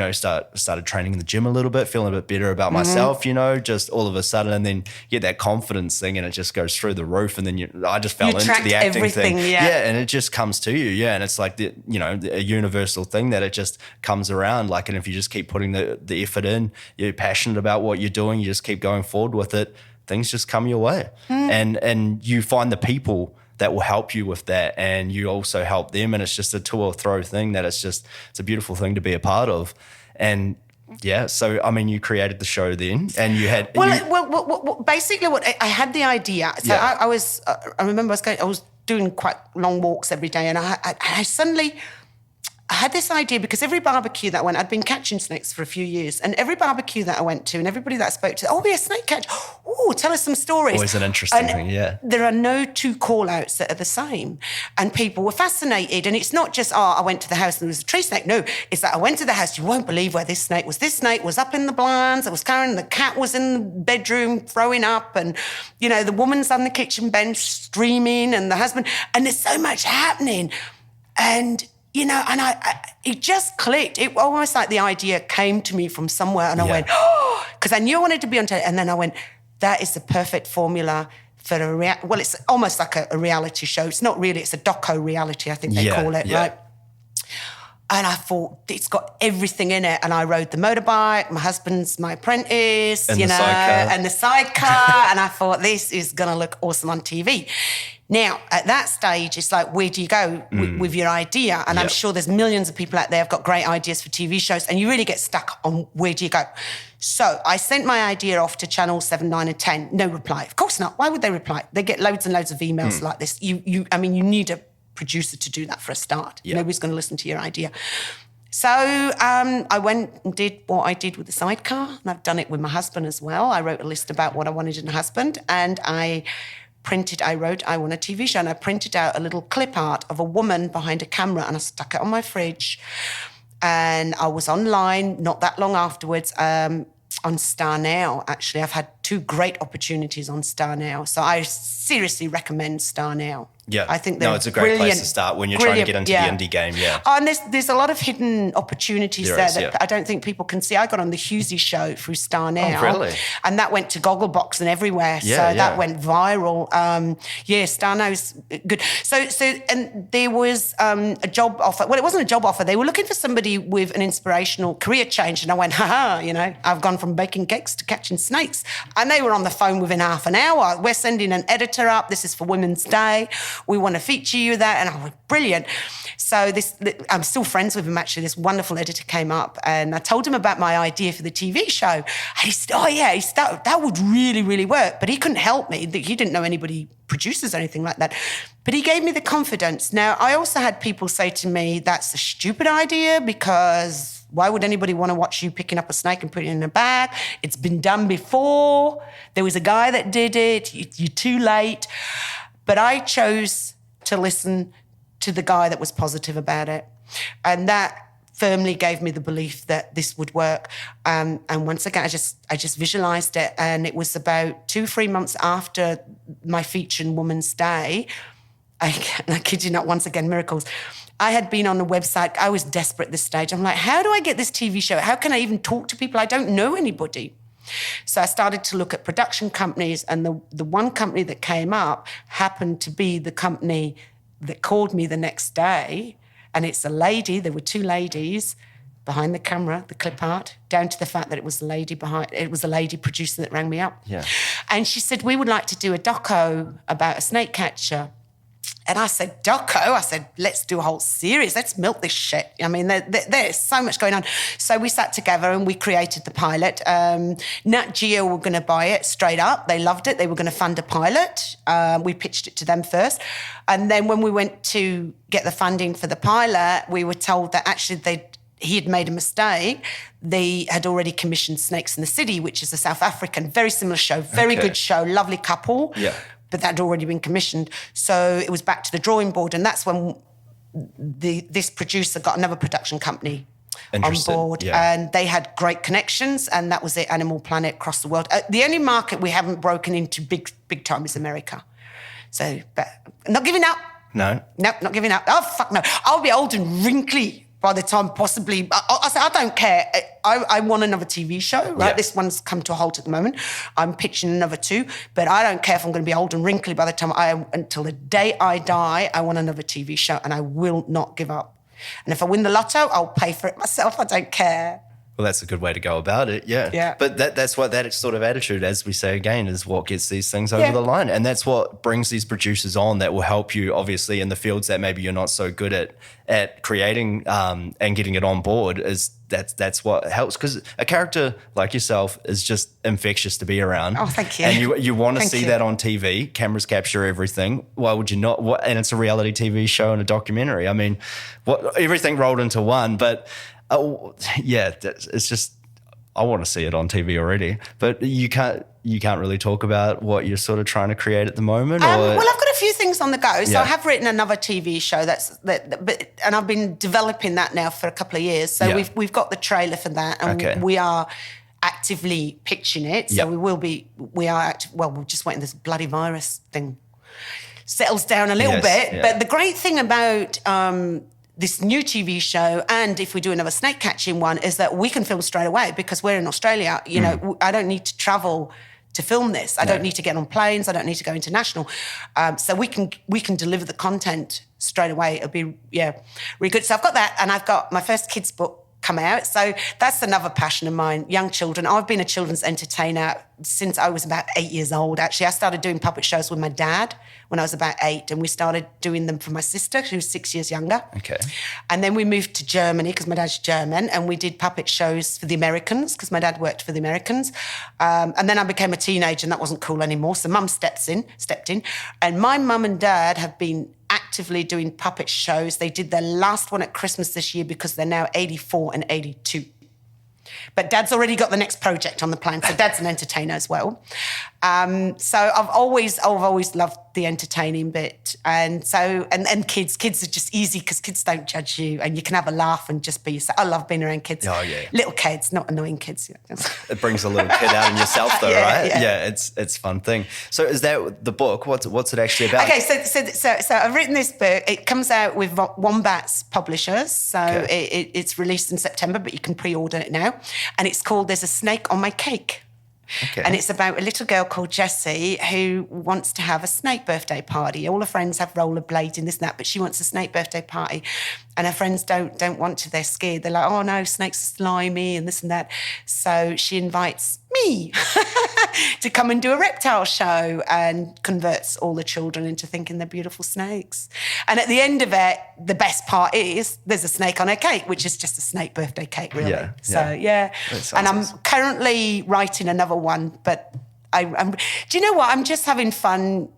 started training in the gym a little bit, feeling a bit better about myself, just all of a sudden, and then you get that confidence thing and it just goes through the roof, and then I just fell into the acting thing. And it just comes to you. And it's like a universal thing that it just comes around. And if you just keep putting the effort in, you're passionate about what you're doing, you just keep going forward with it, things just come your way. And you find the people that will help you with that, and you also help them, and it's just a to or throw thing that it's a beautiful thing to be a part of. And so I mean, you created the show then, and you had basically what I had the idea. So I remember I was doing quite long walks every day, and I suddenly had this idea, because every barbecue that I went, I'd been catching snakes for a few years, and every barbecue that I went to and everybody that I spoke to, oh, we're a snake catcher. Oh, tell us some stories. Always an interesting thing, There are no two call-outs that are the same. And people were fascinated. And it's not just, I went to the house and there was a tree snake. No, it's that I went to the house, you won't believe where this snake was. This snake was up in the blinds, I was carrying, the cat was in the bedroom throwing up, and, the woman's on the kitchen bench screaming, and the husband, and there's so much happening. And it just clicked. It almost like the idea came to me from somewhere, and I went, oh, because I knew I wanted to be on television. And then I went, that is the perfect formula for it's almost like a reality show. It's not really, it's a doco reality, I think they call it, right? And I thought, it's got everything in it. And I rode the motorbike. My husband's my apprentice, and you the know, sidecar. and the sidecar. And I thought, this is going to look awesome on TV. Now, at that stage, it's like, where do you go with your idea? And I'm sure there's millions of people out there who've got great ideas for TV shows, and you really get stuck on where do you go. So I sent my idea off to Channel 7, 9 and 10. No reply. Of course not. Why would they reply? They get loads and loads of emails like this. You need a producer to do that for a start. Nobody's going to listen to your idea. So I went and did what I did with the sidecar, and I've done it with my husband as well. I wrote a list about what I wanted in a husband, and I wrote, I want a TV show, and I printed out a little clip art of a woman behind a camera, and I stuck it on my fridge. And I was online not that long afterwards on Star Now, actually. I've had 2 great opportunities on Star Now. So I seriously recommend Star Now. Yeah. I think it's a great place to start when you're trying to get into the indie game, Oh, and there's a lot of hidden opportunities there that I don't think people can see. I got on the Hughesy show through Star Now. Oh, really? And that went to Gogglebox and everywhere. That went viral. Star Now's good. So and there was a job offer. Well, it wasn't a job offer. They were looking for somebody with an inspirational career change. And I went, I've gone from baking cakes to catching snakes. And they were on the phone within half an hour. We're sending an editor up. This is for Women's Day. We want to feature you there. And I went, brilliant. So I'm still friends with him, actually. This wonderful editor came up, and I told him about my idea for the TV show. And he said, that would really, really work. But he couldn't help me. He didn't know anybody producers or anything like that. But he gave me the confidence. Now, I also had people say to me, that's a stupid idea, because why would anybody want to watch you picking up a snake and putting it in a bag? It's been done before. There was a guy that did it. You're too late. But I chose to listen to the guy that was positive about it. And that firmly gave me the belief that this would work. And once again, I just visualised it. And it was about 2-3 months after my feature in Women's Day. I kid you not, once again, miracles. I had been on the website. I was desperate at this stage. I'm like, how do I get this TV show? How can I even talk to people? I don't know anybody. So I started to look at production companies, and the one company that came up happened to be the company that called me the next day. And it's a lady. There were 2 ladies behind the camera, the clip art, down to the fact that it was a lady producer that rang me up. Yeah. And she said, we would like to do a doco about a snake catcher. And I said, doco? I said, let's do a whole series. Let's milk this shit. I mean, there's so much going on. So we sat together and we created the pilot. Nat Geo were going to buy it straight up. They loved it. They were going to fund a pilot. We pitched it to them first. And then when we went to get the funding for the pilot, we were told that actually he had made a mistake. They had already commissioned Snakes in the City, which is a South African, very similar show, very good show, lovely couple. Yeah. But that had already been commissioned. So it was back to the drawing board. And that's when this producer got another production company on board. Yeah. And they had great connections, and that was it, Animal Planet across the world. The only market we haven't broken into big time is America. So, but not giving up. No. No, not giving up. Oh, fuck no. I'll be old and wrinkly by the time possibly. I said, I don't care. I want another TV show, right? Yeah. This one's come to a halt at the moment. I'm pitching another 2, but I don't care if I'm going to be old and wrinkly by the time until the day I die, I want another TV show, and I will not give up. And if I win the lotto, I'll pay for it myself. I don't care. Well, that's a good way to go about it, yeah. But that's what that sort of attitude, as we say again, is what gets these things over the line. And that's what brings these producers on that will help you, obviously, in the fields that maybe you're not so good at creating and getting it on board. That's what helps. Because a character like yourself is just infectious to be around. Oh, thank you. And you want to see that on TV. Cameras capture everything. Why would you not? And it's a reality TV show and a documentary. I mean, everything rolled into one, but... it's just I want to see it on TV already, but you can't really talk about what you're sort of trying to create at the moment. Well, I've got a few things on the go. So I have written another TV show and I've bbeen developing that now for a couple of years. So we've got the trailer for that, and we are actively pitching it. So we are active. Well, we're just waiting this bloody virus thing settles down a little bit. Yeah. But the great thing about this new TV show, and if we do another snake catching one, is that we can film straight away because we're in Australia. You know, I don't need to travel to film this. I don't need to get on planes. I don't need to go international. So we can deliver the content straight away. It'll be, really good. So I've got that, and I've got my first kids book come out. So that's another passion of mine, young children. I've been a children's entertainer since I was about 8 years old. Actually, I started doing puppet shows with my dad when I was about 8, and we started doing them for my sister, who was 6 years younger. Okay. And then we moved to Germany because my dad's German, and we did puppet shows for the Americans because my dad worked for the Americans. And then I became a teenager, and that wasn't cool anymore. So Mum stepped in, and my mum and dad have been actively doing puppet shows. They did their last one at Christmas this year because they're now 84 and 82. But Dad's already got the next project on the plan, so Dad's an entertainer as well. So I've always loved the entertaining bit, and kids are just easy because kids don't judge you, and you can have a laugh and just be yourself. I love being around kids. Oh yeah, little kids, not annoying kids. It brings a little kid out in yourself, though, right? Yeah. It's a fun thing. So is that the book? What's it actually about? Okay, so I've written this book. It comes out with Wombats Publishers, so it's released in September, but you can pre-order it now. And it's called There's a Snake on My Cake. Okay. And it's about a little girl called Jessie who wants to have a snake birthday party. All her friends have rollerblades and this and that, but she wants a snake birthday party. And her friends don't want to. They're scared. They're like, oh no, snakes are slimy and this and that. So she invites me to come and do a reptile show and converts all the children into thinking they're beautiful snakes. And at the end of it, the best part is there's a snake on her cake, which is just a snake birthday cake, really. Yeah, so, yeah. And I'm currently writing another one, but I'm do you know what? I'm just having fun.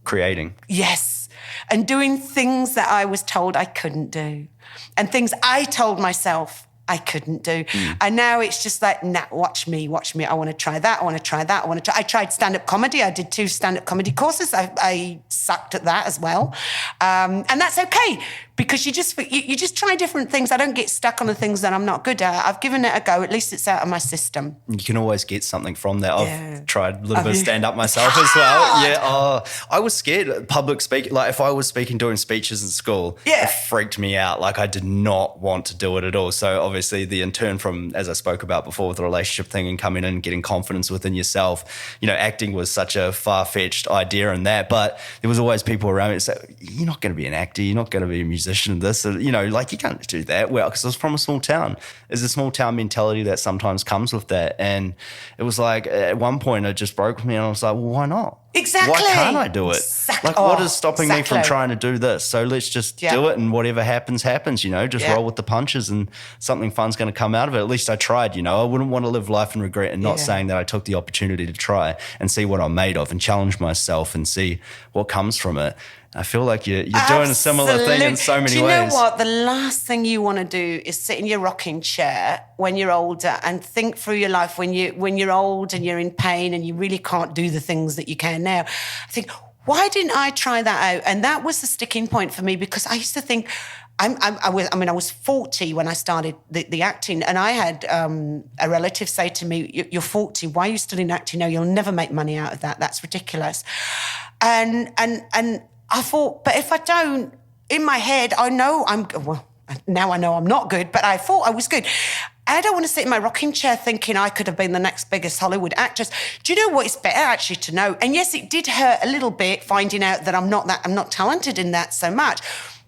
Creating. Yes. And doing things that I was told I couldn't do and things I told myself I couldn't do. And now it's just like, nah, watch me. I want to try that. I tried stand-up comedy. I did 2 stand-up comedy courses. I sucked at that as well. And that's okay because you just try different things. I don't get stuck on the things that I'm not good at. I've given it a go. At least it's out of my system. You can always get something from that. I've tried a little bit of stand-up myself as well. Yeah. I was scared of public speaking. Like if I was doing speeches in school, it freaked me out. Like I did not want to do it at all. So obviously the intern from, as I spoke about before with the relationship thing and coming in and getting confidence within yourself, acting was such a far-fetched idea and that, but there was always people around me that said, you're not going to be an actor, you're not going to be a musician, this, like you can't do that. Well, because I was from a small town. There's a small town mentality that sometimes comes with that. And it was like, at one point it just broke me and I was like, well, why not? Exactly. Why can't I do it? Exactly. Like, what is stopping me from trying to do this? So let's just do it, and whatever happens, happens, just roll with the punches and something fun's going to come out of it. At least I tried, I wouldn't want to live life in regret and not saying that I took the opportunity to try and see what I'm made of and challenge myself and see what comes from it. I feel like you're doing a similar thing in so many ways. Do you know what? The last thing you want to do is sit in your rocking chair when you're older and think through your life when you're old and you're in pain and you really can't do the things that you can now. I think, why didn't I try that out? And that was the sticking point for me because I used to think, I was 40 when I started the acting, and I had a relative say to me, "You're 40. Why are you still in acting? No, you'll never make money out of that. That's ridiculous." And I thought, but if I don't, in my head, I know now I know I'm not good, but I thought I was good. I don't want to sit in my rocking chair thinking I could have been the next biggest Hollywood actress. Do you know what? It's better actually to know. And yes, it did hurt a little bit finding out that I'm not talented in that so much.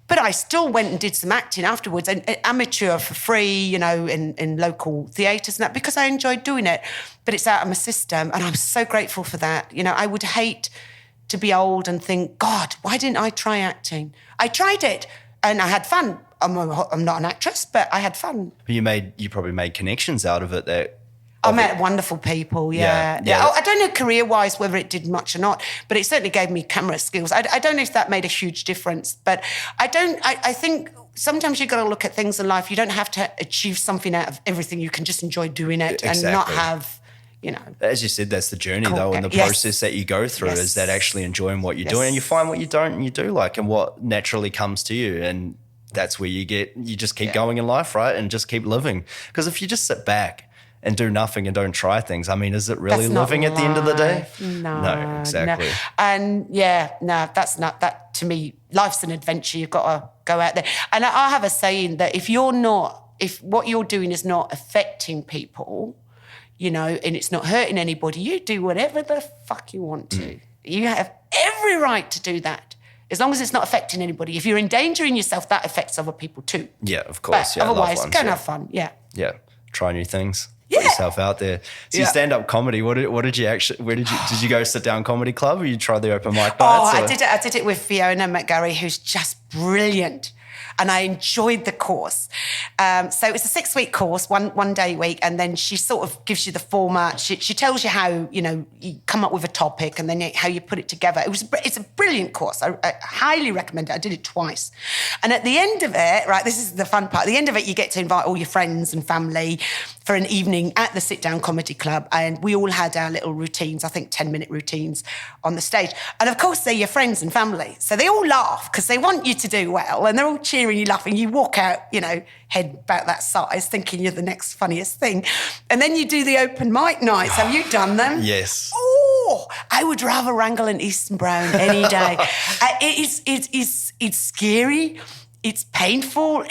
But I still went and did some acting afterwards, and amateur for free, in local theatres and that, because I enjoyed doing it. But it's out of my system, and I'm so grateful for that. I would hate to be old and think, God, why didn't I try acting? I tried it, and I had fun. I'm not an actress, but I had fun. You probably made connections out of it that... I met wonderful people, yeah. I don't know career-wise whether it did much or not, but it certainly gave me camera skills. I don't know if that made a huge difference, but I think sometimes you've got to look at things in life. You don't have to achieve something out of everything. You can just enjoy doing it and not have... As you said, that's the journey though, and the process that you go through is that actually enjoying what you're doing, and you find what you don't and you do like, and what naturally comes to you, and that's where you just keep going in life, right? And just keep living. Because if you just sit back and do nothing and don't try things, is it really living at the end of the day? No, exactly. No. And that's not that. To me, life's an adventure. You've got to go out there. And I have a saying that if what you're doing is not affecting people, and it's not hurting anybody, you do whatever the fuck you want to. You have every right to do that, as long as it's not affecting anybody. If you're endangering yourself, that affects other people too. Yeah, of course. But otherwise, loved ones, go and have fun. Yeah. Yeah, try new things. Yeah. Put yourself out there. So you stand-up comedy, what did you actually, did you go sit down comedy club, or you try the open mic nights? I did it with Fiona McGarry, who's just brilliant. And I enjoyed the course. So it was a 6-week course, one day a week, and then she sort of gives you the format. She tells you how, you come up with a topic and then how you put it together. It's a brilliant course. I highly recommend it. I did it twice. And at the end of it, right, this is the fun part. At the end of it, you get to invite all your friends and family for an evening at the Sit Down Comedy Club. And we all had our little routines, I think 10-minute routines on the stage. And of course, they're your friends and family. So they all laugh because they want you to do well, and they're all cheering you, laughing. You walk out, head about that size, thinking you're the next funniest thing. And then you do the open mic nights. Have you done them? Yes. Oh, I would rather wrangle an Eastern Brown any day. It's scary. It's painful.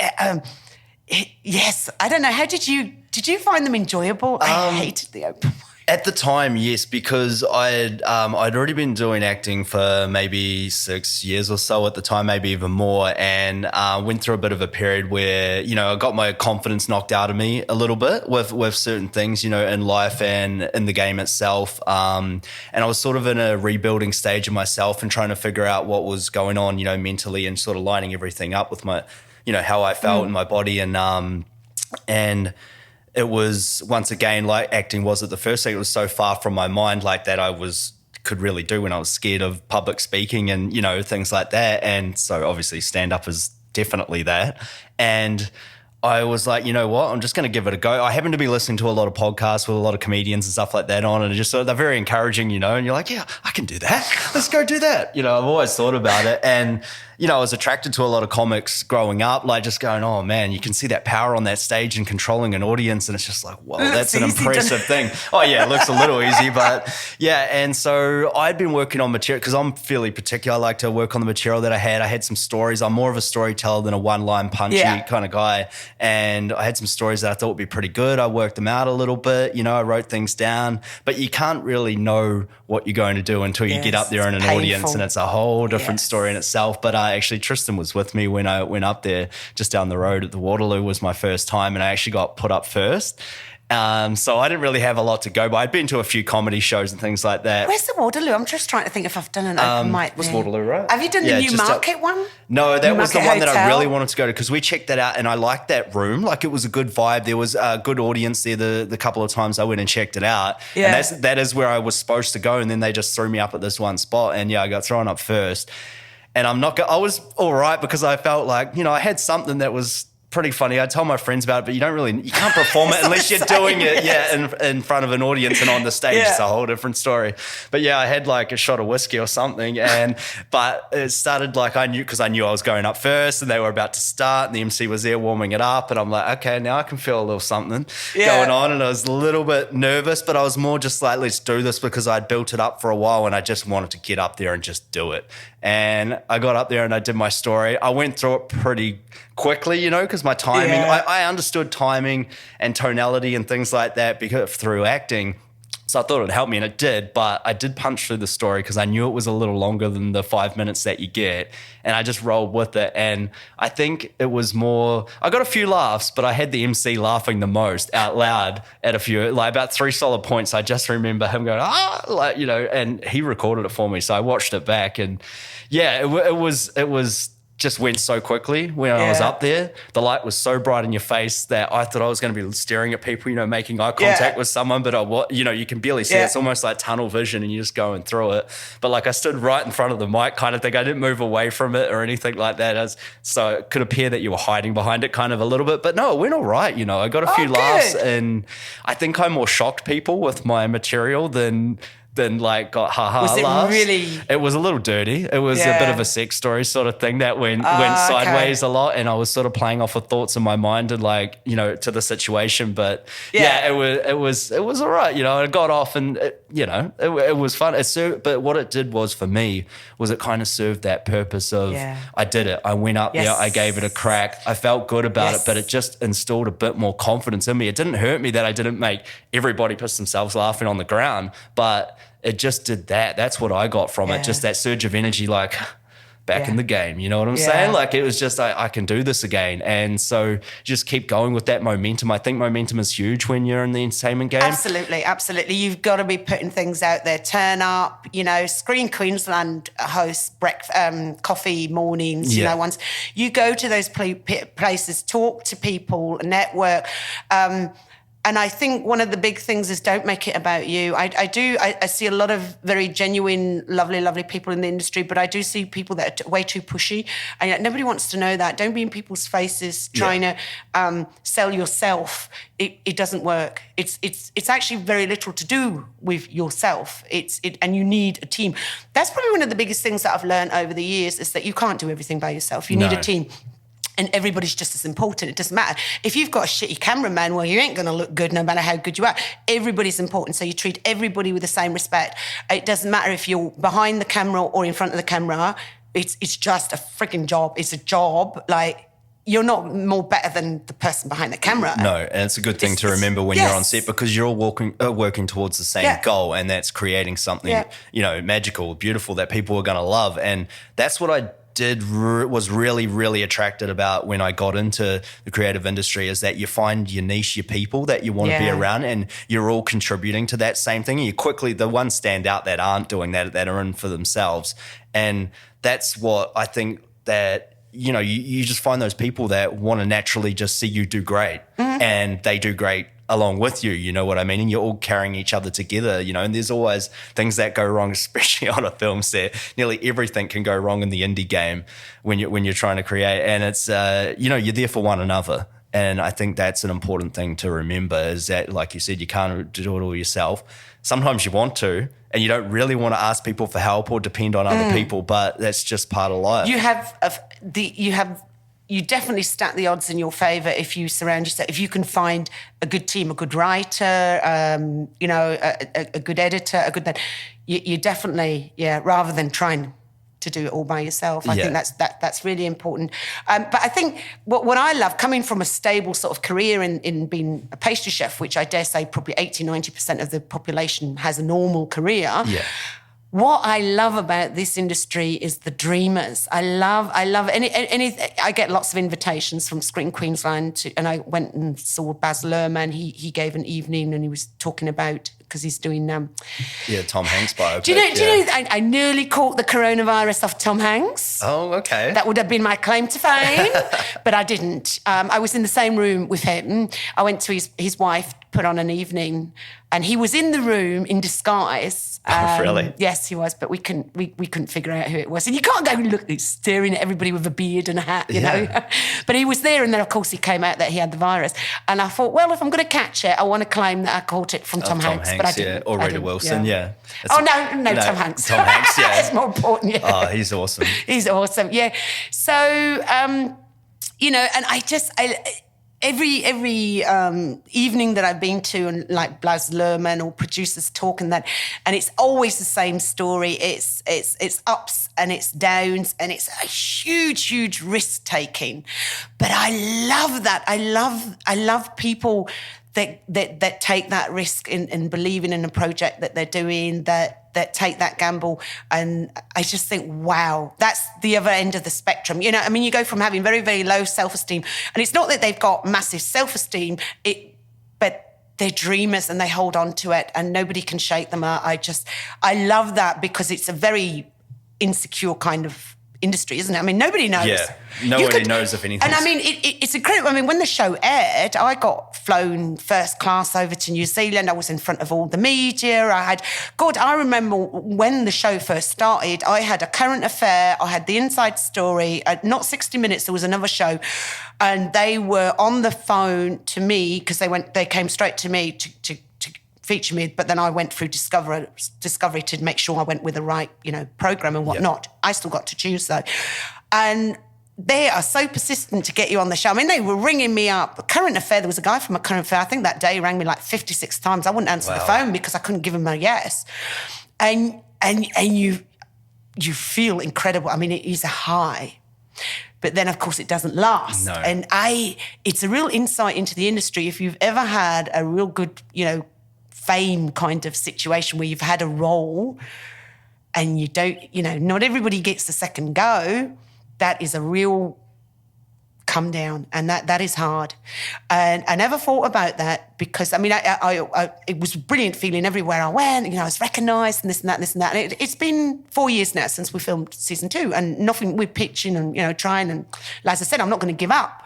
Yes. I don't know. How did you find them enjoyable? I hated the open mic. At the time, yes, because I'd already been doing acting for maybe 6 years or so at the time, maybe even more, and went through a bit of a period where, I got my confidence knocked out of me a little bit with certain things, in life and in the game itself. And I was sort of in a rebuilding stage of myself and trying to figure out what was going on, mentally, and sort of lining everything up with my, how I felt in my body. And it was, once again, like acting was at the first thing. It was so far from my mind, like that could really do when I was scared of public speaking and, things like that. And so obviously stand up is definitely that. And I was like, you know what, I'm just going to give it a go. I happen to be listening to a lot of podcasts with a lot of comedians and stuff like that on, and they're very encouraging, and you're like, yeah, I can do that. Let's go do that. I've always thought about it. And, I was attracted to a lot of comics growing up, like just going, oh man, you can see that power on that stage and controlling an audience. And it's just like, whoa, that's an impressive thing. Oh yeah, it looks a little easy, but yeah. And so I'd been working on material because I'm fairly particular. I like to work on the material that I had. I had some stories. I'm more of a storyteller than a one-line punchy kind of guy. And I had some stories that I thought would be pretty good. I worked them out a little bit, I wrote things down, but you can't really know what you're going to do until you get up there in an audience, and it's a whole different story in itself. But actually Tristan was with me when I went up there just down the road at the Waterloo. Was my first time, and I actually got put up first. So I didn't really have a lot to go by. I'd been to a few comedy shows and things like that. Where's the Waterloo? I'm just trying to think if I've done an open mic was there. Waterloo, right? Have you done the Newmarket one? No, that was the one that I Hotel? really wanted to go to, because we checked that out and I liked that room. Like, it was a good vibe. There was a good audience there the couple of times I went and checked it out. Yeah. And that is where I was supposed to go, and then they just threw me up at this one spot, and I got thrown up first. And I was all right because I felt like, I had something that was pretty funny. I told my friends about it, but you can't perform it unless you're doing it, in front of an audience and on the stage. It's a whole different story. But I had like a shot of whiskey or something, but it started like I knew I was going up first, and they were about to start, and the MC was there warming it up, and I'm like, okay, now I can feel a little something going on, and I was a little bit nervous, but I was more just like, let's do this, because I'd built it up for a while and I just wanted to get up there and just do it. And I got up there and I did my story. I went through it pretty quickly, because my timing, I understood timing and tonality and things like that through acting. So I thought it would help me, and it did, but I did punch through the story because I knew it was a little longer than the 5 minutes that you get, and I just rolled with it. And I think it was more, I got a few laughs, but I had the MC laughing the most out loud at a few, like about 3 solid points. I just remember him going, and he recorded it for me. So I watched it back, and it was just went so quickly when I was up there. The light was so bright in your face that I thought I was going to be staring at people, making eye contact with someone, but you can barely see it. It's almost like tunnel vision, and you're just going through it. But like, I stood right in front of the mic kind of thing. I didn't move away from it or anything like that. So it could appear that you were hiding behind it kind of a little bit, but no, it went all right. I got a few laughs, and I think I more shocked people with my material than then like got Was it laughs. really? It was a little dirty. It was a bit of a sex story sort of thing that went sideways a lot, and I was sort of playing off of thoughts in my mind and like, you know, to the situation. But it was all right. You know, it got off, and it was fun. But what it did was for me was it kind of served that purpose of I did it. I went up there. I gave it a crack. I felt good about it, but it just installed a bit more confidence in me. It didn't hurt me that I didn't make everybody piss themselves laughing on the ground, but it just did that. That's what I got from it. Just that surge of energy, like back in the game. You know what I'm saying? Like it was just, I can do this again. And so just keep going with that momentum. I think momentum is huge when you're in the entertainment game. Absolutely, absolutely. You've got to be putting things out there. Turn up, you know, Screen Queensland hosts coffee mornings, you know, once you go to those places, talk to people, network, and I think one of the big things is don't make it about you. I see a lot of very genuine, lovely people in the industry, but I do see people that are way too pushy. And nobody wants to know that. Don't be in people's faces trying to sell yourself. It doesn't work. It's actually very little to do with yourself. And you need a team. That's probably one of the biggest things that I've learned over the years is that you can't do everything by yourself. You need a team. And everybody's just as important. It doesn't matter. If you've got a shitty cameraman, well, you ain't going to look good no matter how good you are. Everybody's important. So you treat everybody with the same respect. It doesn't matter if you're behind the camera or in front of the camera. It's just a freaking job. It's a job. Like, you're not more better than the person behind the camera. No, and it's a good thing to remember when you're on set because you're all working towards the same goal, and that's creating something, you know, magical, beautiful that people are going to love. And that's what I was really attracted about when I got into the creative industry is that you find your niche, your people that you want to be around, and you're all contributing to that same thing. And you quickly, the ones stand out that aren't doing that are in for themselves. And that's what I think that, you know, you just find those people that want to naturally just see you do great and they do great along with you, you know what I mean? And you're all carrying each other together, you know, and there's always things that go wrong, especially on a film set. Nearly everything can go wrong in the indie game when you're trying to create. And it's, you know, you're there for one another. And I think that's an important thing to remember is that, like you said, you can't do it all yourself. Sometimes you want to, and you don't really want to ask people for help or depend on other people, but that's just part of life. You definitely stack the odds in your favour if you surround yourself. If you can find a good team, a good writer, you know, a good editor, you definitely, rather than trying to do it all by yourself. I think that's really important. But I think what I love, coming from a stable sort of career in being a pastry chef, which I dare say probably 80-90% of the population has a normal career. Yeah. What I love about this industry is the dreamers. I love any. I get lots of invitations from Screen Queensland, and I went and saw Baz Luhrmann. He gave an evening, and he was talking about because he's doing Tom Hanks biopic. Do you know? I nearly caught the coronavirus off Tom Hanks. Oh, okay. That would have been my claim to fame, but I didn't. I was in the same room with him. I went to his wife put on an evening, and he was in the room in disguise. Really? Yes, he was, but we couldn't figure out who it was. And you can't go staring at everybody with a beard and a hat, you know. But he was there, and then of course he came out that he had the virus. And I thought, well, if I'm going to catch it, I want to claim that I caught it from Tom Hanks. But I didn't. Or Rita Wilson, No, Tom Hanks. Tom Hanks, yeah. It's more important. Yeah. Oh, he's awesome. He's awesome. Yeah. So, you know, and every evening that I've been to, and like Baz Luhrmann or producers talk and it's always the same story. It's ups and it's downs, and it's a huge risk taking. But I love that. I love people that take that risk and believing in a project that they're doing, that take that gamble. And I just think, wow, that's the other end of the spectrum. You know, I mean, you go from having very, very low self-esteem, and it's not that they've got massive self-esteem, but they're dreamers and they hold on to it and nobody can shake them out. I love that because it's a very insecure kind of industry, isn't it? I mean, nobody knows. Yeah, nobody knows if anything. And I mean, it's incredible. I mean, when the show aired, I got flown first class over to New Zealand. I was in front of all the media. I remember when the show first started, I had a current affair. I had the inside story. Not 60 Minutes, there was another show. And they were on the phone to me because they came straight to me to feature me, but then I went through Discovery to make sure I went with the right, program and whatnot. I still got to choose though. And they are so persistent to get you on the show. I mean, they were ringing me up. Current Affair, there was a guy from a Current Affair, I think that day he rang me like 56 times. I wouldn't answer the phone because I couldn't give him a yes. And you feel incredible. I mean, it is a high. But then, of course, it doesn't last. No. And it's a real insight into the industry. If you've ever had a real good, fame kind of situation where you've had a role and you don't, not everybody gets the second go, that is a real come down, and that is hard. And I never thought about that because, I mean, it was a brilliant feeling everywhere I went. I was recognised and this and that and this and that. And it's been 4 years now since we filmed season 2, and nothing, we're pitching and, trying. And as I said, I'm not going to give up.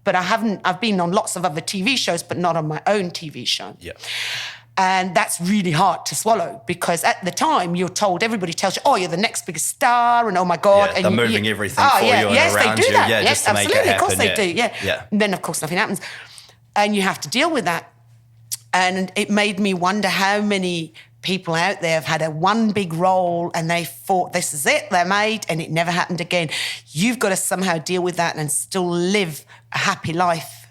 But I've been on lots of other TV shows, but not on my own TV show. Yeah. And that's really hard to swallow because at the time everybody tells you, oh, you're the next biggest star and oh my God. Yeah, and they're moving everything for you and around they do you. that. Yeah, yes, just to absolutely. make it happen. Of course they do, yeah. And then, of course, nothing happens. And you have to deal with that. And it made me wonder how many people out there have had one big role and they thought this is it, they're made, and it never happened again. You've got to somehow deal with that and still live a happy life.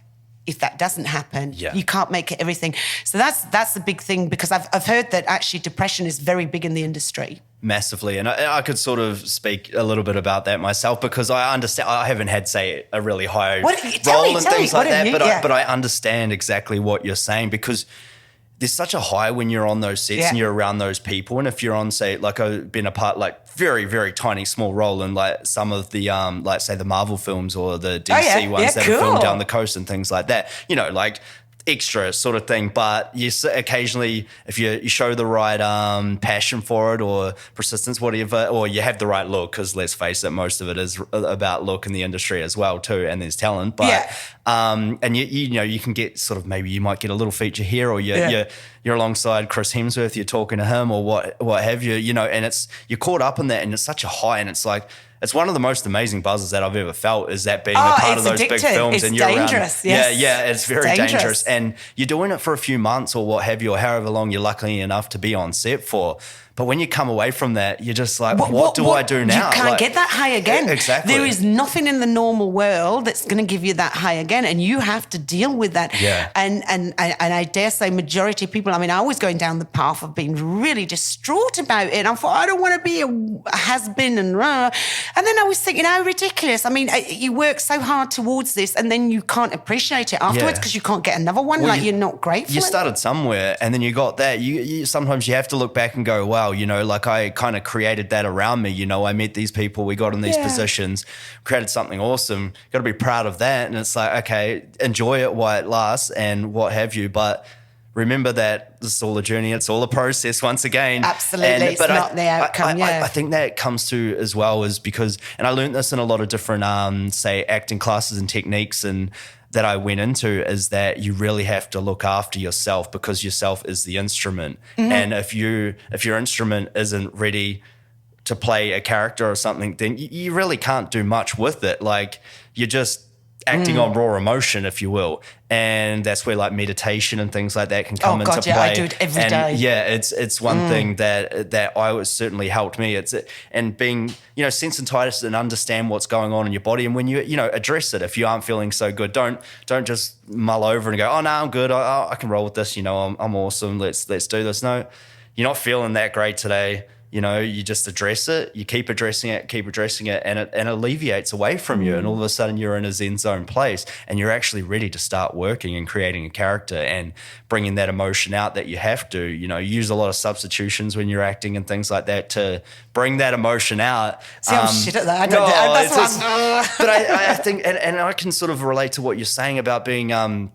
If that doesn't happen, you can't make it everything. So that's the big thing because I've heard that actually depression is very big in the industry. Massively. And I could sort of speak a little bit about that myself because I understand, I haven't had, say, a really high role and things like that, but I understand exactly what you're saying because there's such a high when you're on those sets and you're around those people. And if you're on, say, like I've been a part, like very, very tiny, small role in like some of the, like say the Marvel films or the DC ones that are filmed down the coast and things like that, like extra sort of thing. But you occasionally, if you show the right passion for it or persistence, whatever, or you have the right look, because let's face it, most of it is about look in the industry as well too, and there's talent. But and you can get sort of, maybe you might get a little feature here, or you're alongside Chris Hemsworth, you're talking to him or what have you, and you're caught up in that, and it's such a high, and it's like, it's one of the most amazing buzzes that I've ever felt, is that being a part of those big films. It's and you're dangerous. Around, it's very dangerous. And you're doing it for a few months or what have you, or however long you're lucky enough to be on set for. But when you come away from that, you're just like, what do I do now? You can't get that high again. Exactly. There is nothing in the normal world that's going to give you that high again, and you have to deal with that. Yeah. And I dare say majority of people, I mean, I was going down the path of being really distraught about it. I thought, I don't want to be a has-been and then I was thinking, how ridiculous. I mean, you work so hard towards this and then you can't appreciate it afterwards because you can't get another one. You're not grateful. You started somewhere and then you got that. You sometimes you have to look back and go, wow, like I kind of created that around me. I met these people, we got in these positions, created something awesome. Got to be proud of that. And it's like, okay, enjoy it while it lasts and what have you. But remember that this is all a journey. It's all a process once again. Absolutely. It's not the outcome. I think that comes to as well is because, and I learned this in a lot of different, say, acting classes and techniques and that I went into, is that you really have to look after yourself because yourself is the instrument. Mm-hmm. And if your instrument isn't ready to play a character or something, then you really can't do much with it. Like you're just acting on raw emotion, if you will. And that's where like meditation and things like that can come into play. I do it every day. Yeah, it's one thing that I was certainly helped me. And being, sensitized and understand what's going on in your body. And when you address it, if you aren't feeling so good, don't just mull over and go, oh no, I'm good. I can roll with this. I'm awesome. Let's do this. No, you're not feeling that great today. You just address it, you keep addressing it, and it alleviates away from you. And all of a sudden you're in a Zen zone place and you're actually ready to start working and creating a character and bringing that emotion out that you have to. Use a lot of substitutions when you're acting and things like that to bring that emotion out. See, I'm shit at that. I don't do it. But I think, and I can sort of relate to what you're saying about being,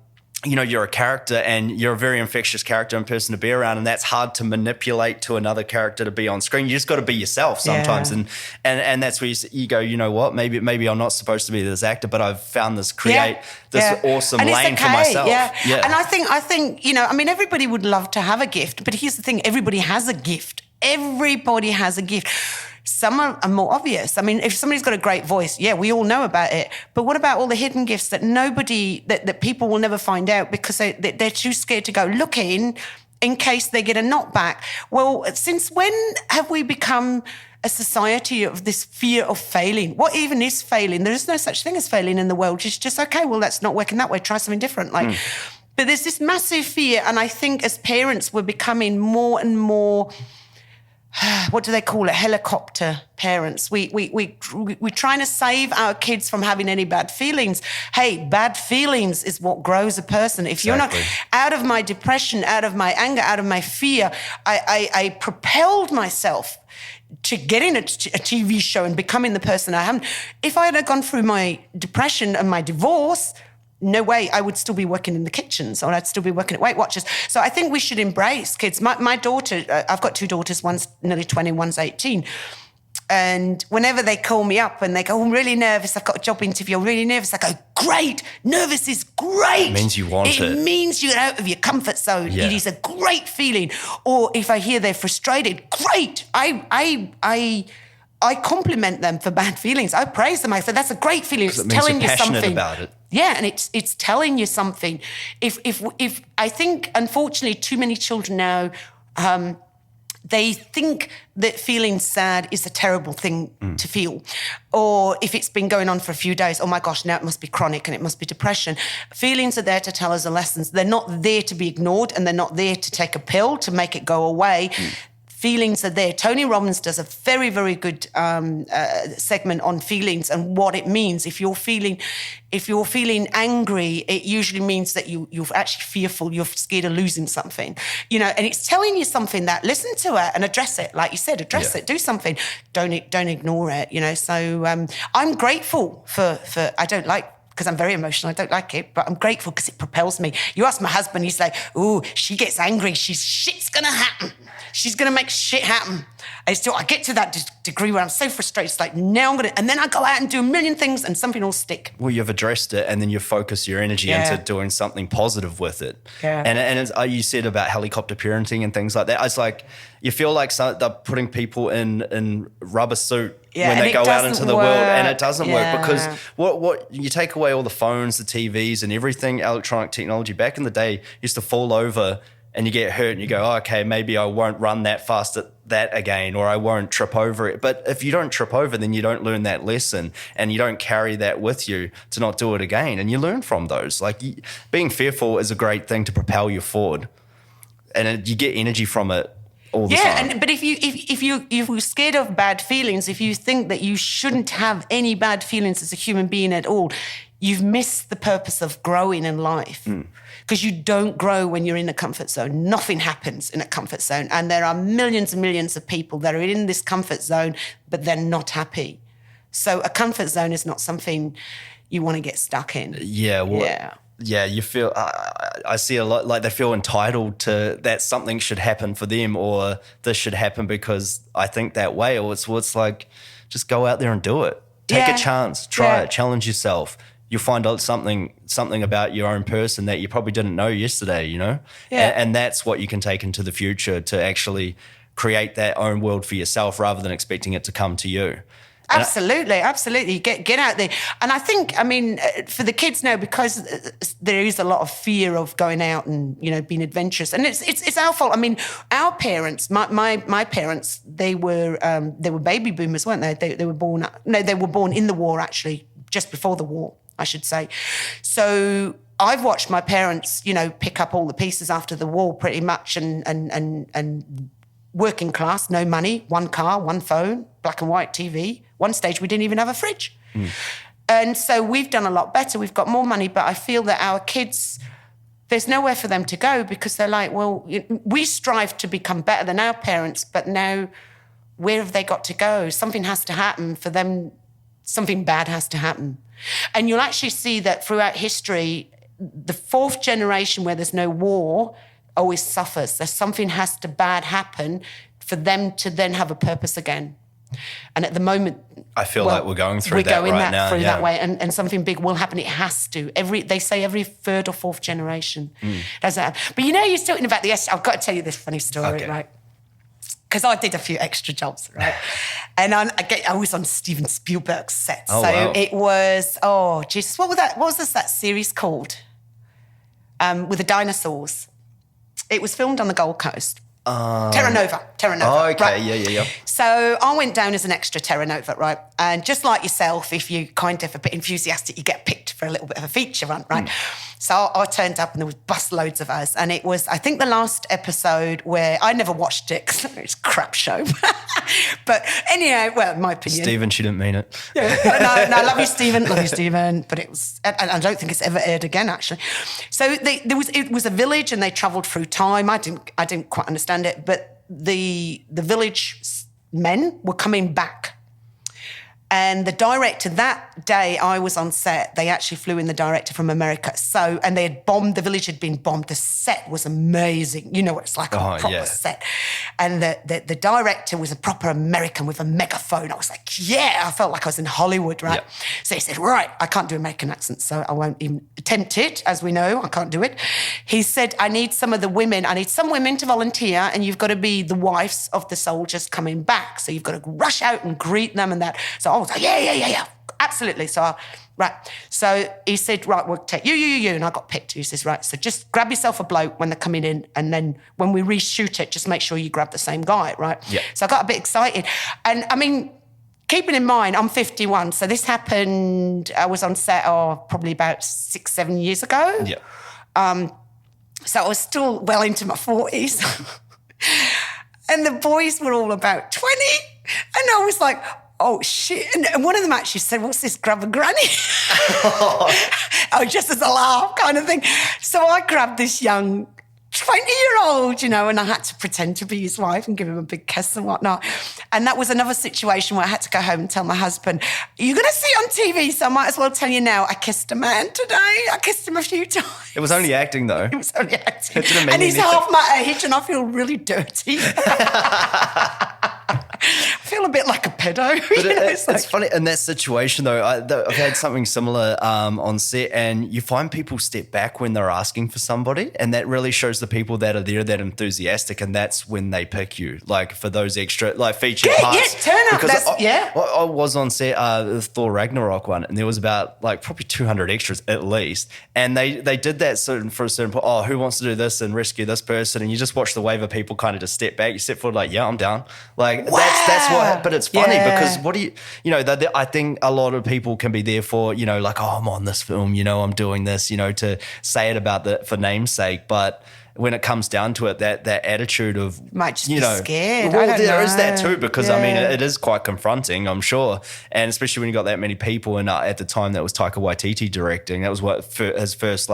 you're a character and you're a very infectious character and person to be around, and that's hard to manipulate to another character to be on screen. You just got to be yourself sometimes, and that's where you go, you know what? Maybe I'm not supposed to be this actor, but I've found this awesome lane for myself. Yeah. And I think everybody would love to have a gift, but here's the thing: everybody has a gift. Everybody has a gift. Some are more obvious. I mean, if somebody's got a great voice, we all know about it. But what about all the hidden gifts that that people will never find out because they're too scared to go looking in case they get a knockback. Well, since when have we become a society of this fear of failing? What even is failing? There is no such thing as failing in the world. It's just, okay, well, that's not working that way. Try something different. But there's this massive fear. And I think as parents, we're becoming more and more, what do they call it? Helicopter parents. We're trying to save our kids from having any bad feelings. Hey, bad feelings is what grows a person. If you're not out of my depression, out of my anger, out of my fear, I propelled myself to get in a TV show and becoming the person I am. If I had gone through my depression and my divorce, no way, I would still be working in the kitchens, or I'd still be working at Weight Watchers. So I think we should embrace kids. My daughter, I've got 2 daughters, one's nearly 20, one's 18. And whenever they call me up and they go, I'm really nervous, I've got a job interview, I'm really nervous, I go, great, nervous is great. It means you want it. It means you're out of your comfort zone. Yeah. It is a great feeling. Or if I hear they're frustrated, great. I compliment them for bad feelings. I praise them. I say, that's a great feeling. It's telling you something about it. Yeah, and it's telling you something. If I think, unfortunately, too many children now, they think that feeling sad is a terrible thing to feel. Or if it's been going on for a few days, oh my gosh, now it must be chronic and it must be depression. Feelings are there to tell us a lesson. They're not there to be ignored, and they're not there to take a pill to make it go away. Feelings are there. Tony Robbins does a very, very good segment on feelings and what it means. If you're feeling angry, it usually means that you're actually fearful. You're scared of losing something, and it's telling you something. That listen to it and address it, like you said, address it, do something. Don't ignore it. So I'm grateful for I don't like. Because I'm very emotional, I don't like it, but I'm grateful because it propels me. You ask my husband, he's like, "Ooh, she gets angry. Shit's gonna happen. She's gonna make shit happen." I get to that degree where I'm so frustrated. It's like, now I'm gonna, and then I go out and do a million things, and something will stick. Well, you've addressed it, and then you focus your energy into doing something positive with it. Yeah. And as you said about helicopter parenting and things like that, it's like you feel like they're putting people in rubber suit. Yeah, when they go out into the world, and it doesn't work, Yeah. because what you take away all the phones, the TVs, and everything electronic technology. Back in the day, used to fall over and you get hurt, and you go, oh, okay, maybe I won't run that fast at that again, or I won't trip over it. But if you don't trip over, then you don't learn that lesson, and you don't carry that with you to not do it again. And you learn from those. Like, being fearful is a great thing to propel you forward, and you get energy from it. All the time. But if you're scared of bad feelings, if you think that you shouldn't have any bad feelings as a human being at all, you've missed the purpose of growing in life. Because you don't grow when you're in a comfort zone. Nothing happens in a comfort zone. And there are millions and millions of people that are in this comfort zone, but they're not happy. So a comfort zone is not something you want to get stuck in. Yeah. Well, yeah, you feel, I see a lot, like they feel entitled to that something should happen for them, or this should happen because I think that way. Or it's like, just go out there and do it. Take a chance, try it, challenge yourself. You'll find out something about your own person that you probably didn't know yesterday, Yeah. And that's what you can take into the future to actually create that own world for yourself, rather than expecting it to come to you. Absolutely. Get out there. And I think, for the kids now, because there is a lot of fear of going out and, being adventurous, and it's our fault. Our parents, my parents, they were baby boomers, weren't they? They were born in the war, actually, just before the war, I should say. So I've watched my parents, pick up all the pieces after the war, pretty much, and working class, no money, one car, one phone, black and white TV. One stage, we didn't even have a fridge. And so we've done a lot better. We've got more money, but I feel that our kids, there's nowhere for them to go, because they're like, well, we strive to become better than our parents, but now where have they got to go? Something has to happen for them. Something bad has to happen. And you'll actually see that throughout history, the 4th generation where there's no war always suffers. There's something has to bad happen for them to then have a purpose again. And at the moment, I feel like we're going through that right now. That way, and something big will happen. It has to. They say every 3rd or 4th generation does that. But you're talking about the I've got to tell you this funny story, right? Because I did a few extra jobs, right? And I was on Steven Spielberg's set. It was, Jesus, what was that series called? With the dinosaurs. It was filmed on the Gold Coast. Terra Nova. Oh, okay. Right. Yeah. So I went down as an extra Terra Nova, right? And just like yourself, if you kind of a bit enthusiastic, you get picked for a little bit of a feature run, right? So I turned up and there was bus loads of us. And it was, I think, the last episode where I never watched it because it's a crap show. But anyhow, well, in my opinion. Stephen, she didn't mean it. Yeah. No, love you, Stephen. But it was, and I don't think it's ever aired again, actually. So it was a village and they travelled through time. I didn't quite understand it, but the village men were coming back. And the director, that day I was on set, they actually flew in the director from America. So, and they had bombed, the village had been bombed. The set was amazing. You know what it's like, a proper set. And the director was a proper American with a megaphone. I was like, yeah, I felt like I was in Hollywood, right? Yeah. So he said, right, I can't do American accents, so I won't even attempt it. As we know, I can't do it. He said, I need some women to volunteer, and you've got to be the wives of the soldiers coming back. So you've got to rush out and greet them and that. So I was like, yeah, absolutely. So he said, right, we'll take you, and I got picked. He says, right, so just grab yourself a bloke when they're coming in, and then when we reshoot it, just make sure you grab the same guy, right? Yeah. So I got a bit excited. And I mean, keeping in mind, I'm 51, so this happened, I was on set probably about 6-7 years ago. Yeah. So I was still well into my 40s. And the boys were all about 20. And I was like, oh, shit. And one of them actually said, what's this, grab a granny? Oh, just as a laugh kind of thing. So I grabbed this young 20-year-old, and I had to pretend to be his wife and give him a big kiss and whatnot. And that was another situation where I had to go home and tell my husband, you're going to see it on TV, so I might as well tell you now, I kissed a man today. I kissed him a few times. It was only acting, though. It was only acting. It didn't mean and he's anything. half my age, and I feel really dirty. I feel a bit like a pedo. But it's funny in that situation, though. I've had something similar on set, and you find people step back when they're asking for somebody, and that really shows the people that are there that enthusiastic, and that's when they pick you, like for those extra featured parts. Yeah, turn up. Because I was on set the Thor Ragnarok one, and there was about probably 200 extras at least, and they did that for a certain point. Oh, who wants to do this and rescue this person? And you just watch the wave of people kind of just step back. You step forward like, yeah, I'm down. Like wow. That's what. But it's funny because what do you I think a lot of people can be there for like, oh, I'm on this film, I'm doing this, to say it for name's sake, but when it comes down to it, that attitude of might just be scared. Well, there is that too, because I mean, it is quite confronting, I'm sure, and especially when you got that many people. And at the time, that was Taika Waititi directing. That was his first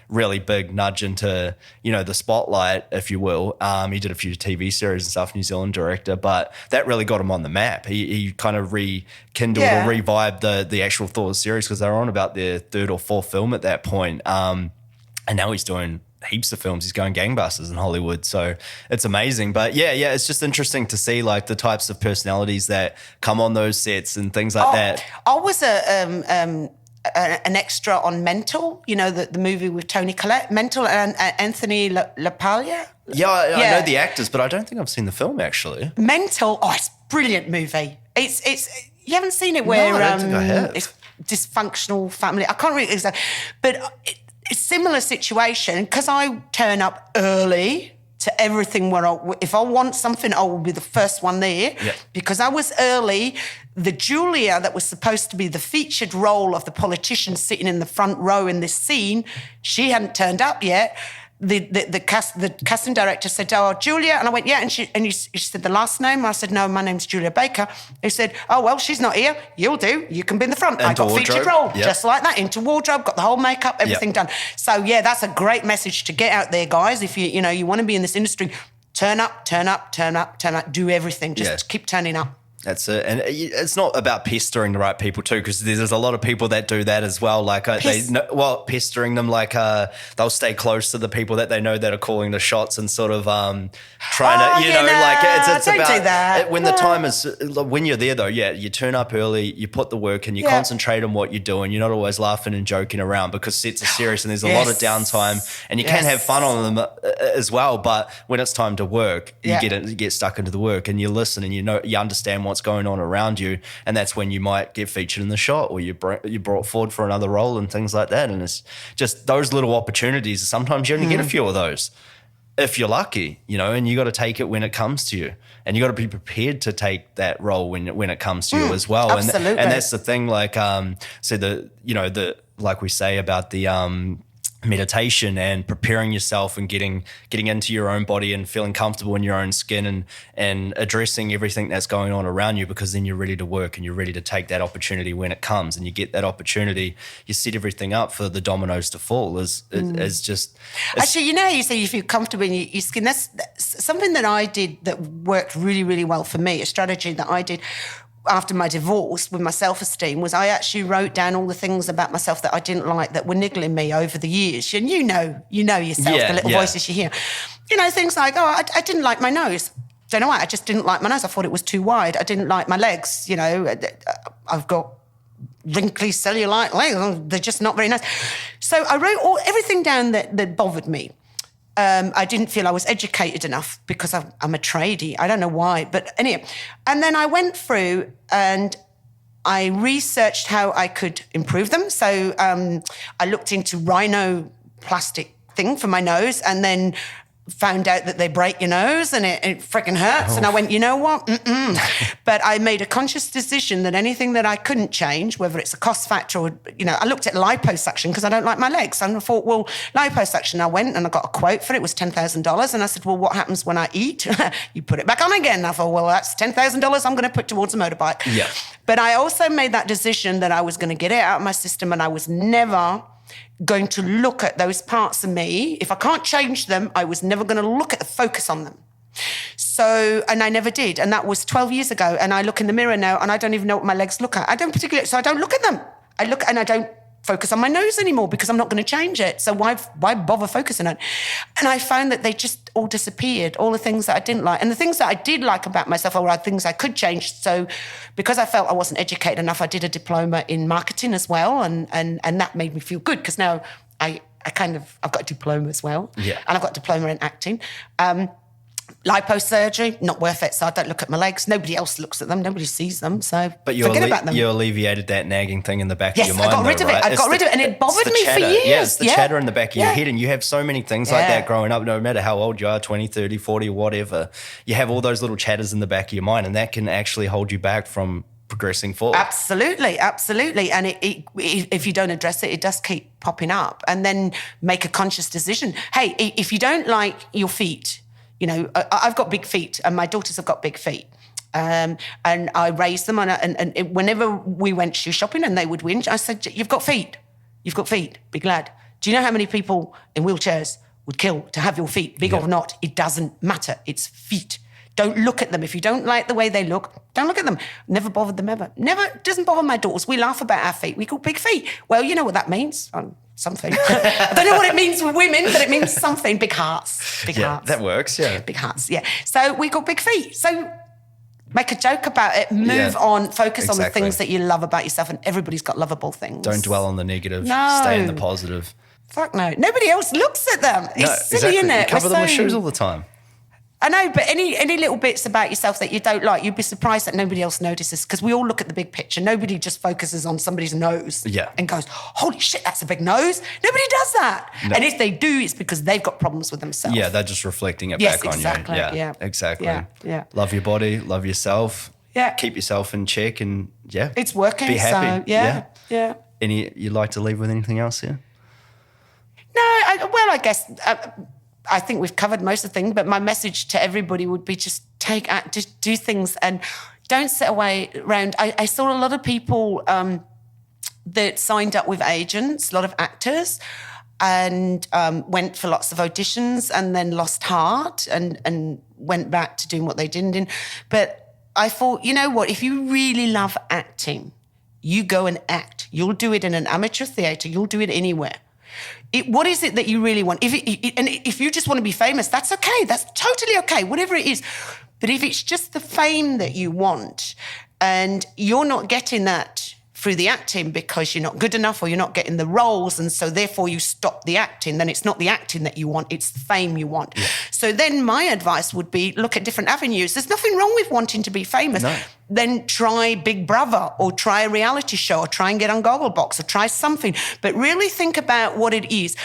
really big nudge into the spotlight, if you will. He did a few TV series and stuff, New Zealand director, but that really got him on the map. He kind of rekindled or revived the actual Thor series, because they were on about their third or fourth film at that point. And now he's doing heaps of films. He's going gangbusters in Hollywood, so it's amazing. But yeah, it's just interesting to see the types of personalities that come on those sets and things like that. I was an extra on Mental, the movie with Toni Collette, Mental, and Anthony LaPaglia. Yeah, I know the actors, but I don't think I've seen the film actually. Mental, it's a brilliant movie. It's you haven't seen it where I don't think I have. It's dysfunctional family. I can't really exactly, but it's similar situation, because I turn up early to everything if I want something, I will be the first one there. Yeah. Because I was early. The Julia that was supposed to be the featured role of the politician sitting in the front row in this scene, she hadn't turned up yet. The casting director said, oh, Julia. And I went, yeah. And she said the last name. I said, no, my name's Julia Baker. He said, oh, well, she's not here. You'll do. You can be in the front. I got featured role, just like that, into wardrobe, got the whole makeup, everything done. So, yeah, that's a great message to get out there, guys. If you want to be in this industry, turn up, do everything. Just keep turning up. That's it. And it's not about pestering the right people too, because there's a lot of people that do that as well. Pestering them, they'll stay close to the people that they know that are calling the shots and sort of trying to, it's don't about do that. When the time is, when you're there though, you turn up early, you put the work in, you concentrate on what you're doing. You're not always laughing and joking around, because sets are serious and there's a lot of downtime, and you can have fun on them as well. But when it's time to work, you get stuck into the work, and you listen, and you understand what's going on around you, and that's when you might get featured in the shot, or you brought forward for another role and things like that. And it's just those little opportunities. Sometimes you only get a few of those. if you're lucky, you know, and you got to take it when it comes to you, and you got to be prepared to take that role when it comes to you as well. Absolutely. And that's the thing, like, so like we say about the meditation and preparing yourself and getting into your own body and feeling comfortable in your own skin and addressing everything that's going on around you, because then you're ready to work and you're ready to take that opportunity when it comes, and you get that opportunity, you set everything up for the dominoes to fall. Actually, you know, you say you feel comfortable in your skin. That's something that I did that worked really, really well for me. A strategy that I did after my divorce with my self-esteem was I actually wrote down all the things about myself that I didn't like that were niggling me over the years. And you know yourself, the little voices you hear. You know, things like, I didn't like my nose. Don't know why, I just didn't like my nose. I thought it was too wide. I didn't like my legs. You know, I've got wrinkly cellulite legs. They're just not very nice. So I wrote everything down that bothered me. I didn't feel I was educated enough because I'm a tradie. I don't know why, but anyway. And then I went through and I researched how I could improve them. So I looked into rhinoplastic thing for my nose, and then found out that they break your nose and it freaking hurts. And I went, you know what? But I made a conscious decision that anything that I couldn't change, whether it's a cost factor or, you know, I looked at liposuction because I don't like my legs. And I thought, well, liposuction, I went and I got a quote for it. It was $10,000. And I said, well, what happens when I eat? You put it back on again. And I thought, well, that's $10,000 I'm going to put towards a motorbike. Yeah. But I also made that decision that I was going to get it out of my system, and I was never going to look at those parts of me. If I can't change them, I was never going to look at the focus on them. So, and I never did. And that was 12 years ago. And I look in the mirror now and I don't even know what my legs look at. I don't look at them. I don't focus on my nose anymore because I'm not going to change it. So why bother focusing on it? And I found that they just all disappeared, all the things that I didn't like. And the things that I did like about myself are things I could change. So because I felt I wasn't educated enough, I did a diploma in marketing as well. And that made me feel good because now I've got a diploma as well. Yeah. And I've got a diploma in acting. Liposurgery, not worth it. So I don't look at my legs. Nobody else looks at them. Nobody sees them. So forget about them. You alleviated that nagging thing in the back of your mind. Yes, I got rid of it. I got rid of it, and it bothered me for years. Yeah, it's the chatter in the back of your head, and you have so many things like that growing up, no matter how old you are, 20, 30, 40, whatever. You have all those little chatters in the back of your mind, and that can actually hold you back from progressing forward. Absolutely. And if you don't address it, it does keep popping up. And then make a conscious decision. Hey, if you don't like your feet, you know, I've got big feet and my daughters have got big feet. And I raised them and whenever we went shoe shopping and they would whinge, I said, you've got feet. Be glad. Do you know how many people in wheelchairs would kill to have your feet, big or not? It doesn't matter. It's feet. Don't look at them. If you don't like the way they look, don't look at them. Never bothered them ever. Never, doesn't bother my daughters. We laugh about our feet. We call big feet. Well, you know what that means. Something. I don't know what it means for women, but it means something. Big hearts. Big hearts. That works, yeah. Big hearts, yeah. So we got big feet. So make a joke about it, move on, focus on the things that you love about yourself, and everybody's got lovable things. Don't dwell on the negative. No. Stay in the positive. Fuck no. Nobody else looks at them. It's silly, isn't it? You cover them with shoes all the time. I know, but any little bits about yourself that you don't like, you'd be surprised that nobody else notices, because we all look at the big picture. Nobody just focuses on somebody's nose and goes, holy shit, that's a big nose. Nobody does that. No. And if they do, it's because they've got problems with themselves. Yeah, they're just reflecting it back on you. Yeah, exactly. Yeah. Love your body, love yourself. Yeah. Keep yourself in check and, it's working. Be happy. So, yeah. You'd like to leave with anything else here? No, I guess... I think we've covered most of the things, but my message to everybody would be just do things and don't sit around. I saw a lot of people that signed up with agents, a lot of actors, and went for lots of auditions and then lost heart and went back to doing what they didn't. But I thought, you know what, if you really love acting, you go and act. You'll do it in an amateur theatre. You'll do it anywhere. What is it that you really want? If you just want to be famous, that's okay. That's totally okay, whatever it is. But if it's just the fame that you want and you're not getting that through the acting because you're not good enough or you're not getting the roles, and so therefore you stop the acting, then it's not the acting that you want, it's the fame you want. Yeah. So then my advice would be look at different avenues. There's nothing wrong with wanting to be famous. No. Then try Big Brother or try a reality show or try and get on Gogglebox or try something. But really think about what it is.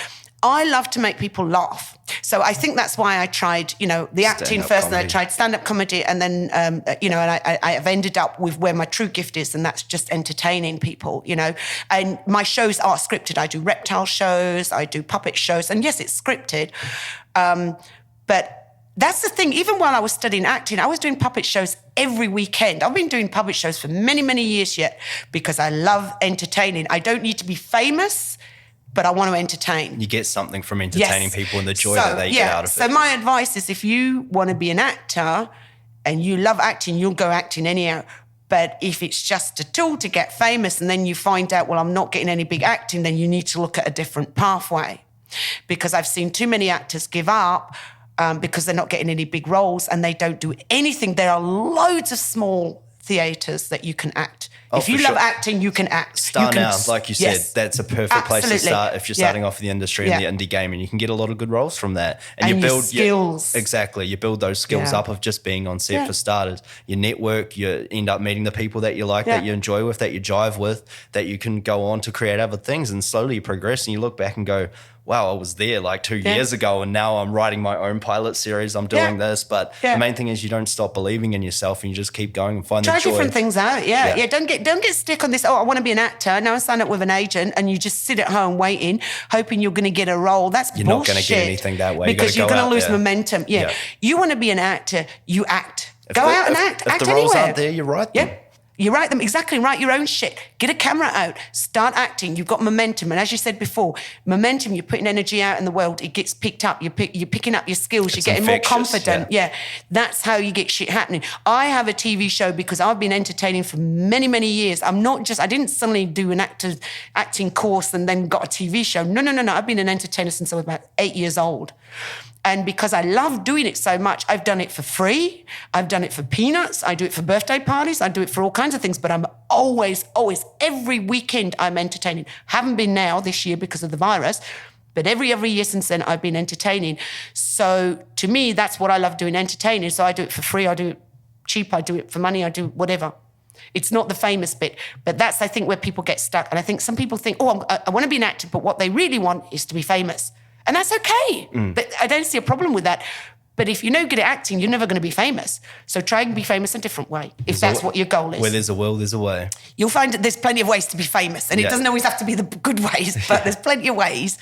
I love to make people laugh. So I think that's why I tried, the acting first, and I tried stand-up comedy, and then, and I have ended up with where my true gift is, and that's just entertaining people, And my shows are scripted. I do reptile shows, I do puppet shows, and yes, it's scripted. But that's the thing. Even while I was studying acting, I was doing puppet shows every weekend. I've been doing puppet shows for many, many years yet because I love entertaining. I don't need to be famous, but I want to entertain. You get something from entertaining people and the joy that they get out of it. So my advice is, if you want to be an actor and you love acting, you'll go acting anyhow. But if it's just a tool to get famous and then you find out, well, I'm not getting any big acting, then you need to look at a different pathway. Because I've seen too many actors give up because they're not getting any big roles and they don't do anything. There are loads of small theatres that you can act. If you love acting, you can act. Start now, like you said, that's a perfect place to start if you're starting off in the industry and the indie game, and you can get a lot of good roles from that. And you build skills. Exactly. You build those skills up of just being on set for starters. You network, you end up meeting the people that you like, that you enjoy with, that you jive with, that you can go on to create other things, and slowly you progress and you look back and go, wow, I was there like 2 years ago and now I'm writing my own pilot series. I'm doing this. But the main thing is you don't stop believing in yourself and you just keep going and find the joy. Try different things out. Yeah. Don't get stuck on this, I want to be an actor. Now I sign up with an agent and you just sit at home waiting, hoping you're going to get a role. That's bullshit. You're not going to get anything that way. Because you're going to lose momentum. Yeah. You want to be an actor, you act. Go out and act. If act the roles anywhere. aren't there, you write them. Yeah. You write them, exactly. Write your own shit. Get a camera out. Start acting. You've got momentum. And as you said before, momentum, you're putting energy out in the world. It gets picked up. You're picking up your skills. You're getting more confident. Yeah. That's how you get shit happening. I have a TV show because I've been entertaining for many, many years. I didn't suddenly do an acting course and then got a TV show. No. I've been an entertainer since I was about 8 years old. And because I love doing it so much, I've done it for free. I've done it for peanuts. I do it for birthday parties. I do it for all kinds of things. But I'm always, every weekend I'm entertaining. Haven't been now this year because of the virus, but every year since then I've been entertaining. So to me, that's what I love doing, entertaining. So I do it for free. I do it cheap. I do it for money. I do whatever. It's not the famous bit, but that's, I think, where people get stuck. And I think some people think, I want to be an actor, but what they really want is to be famous. And that's okay. But I don't see a problem with that. But if you're no good at acting, you're never going to be famous. So try and be famous a different way, if that's what your goal is. Where there's a will, there's a way. You'll find that there's plenty of ways to be famous. And it doesn't always have to be the good ways, but there's plenty of ways,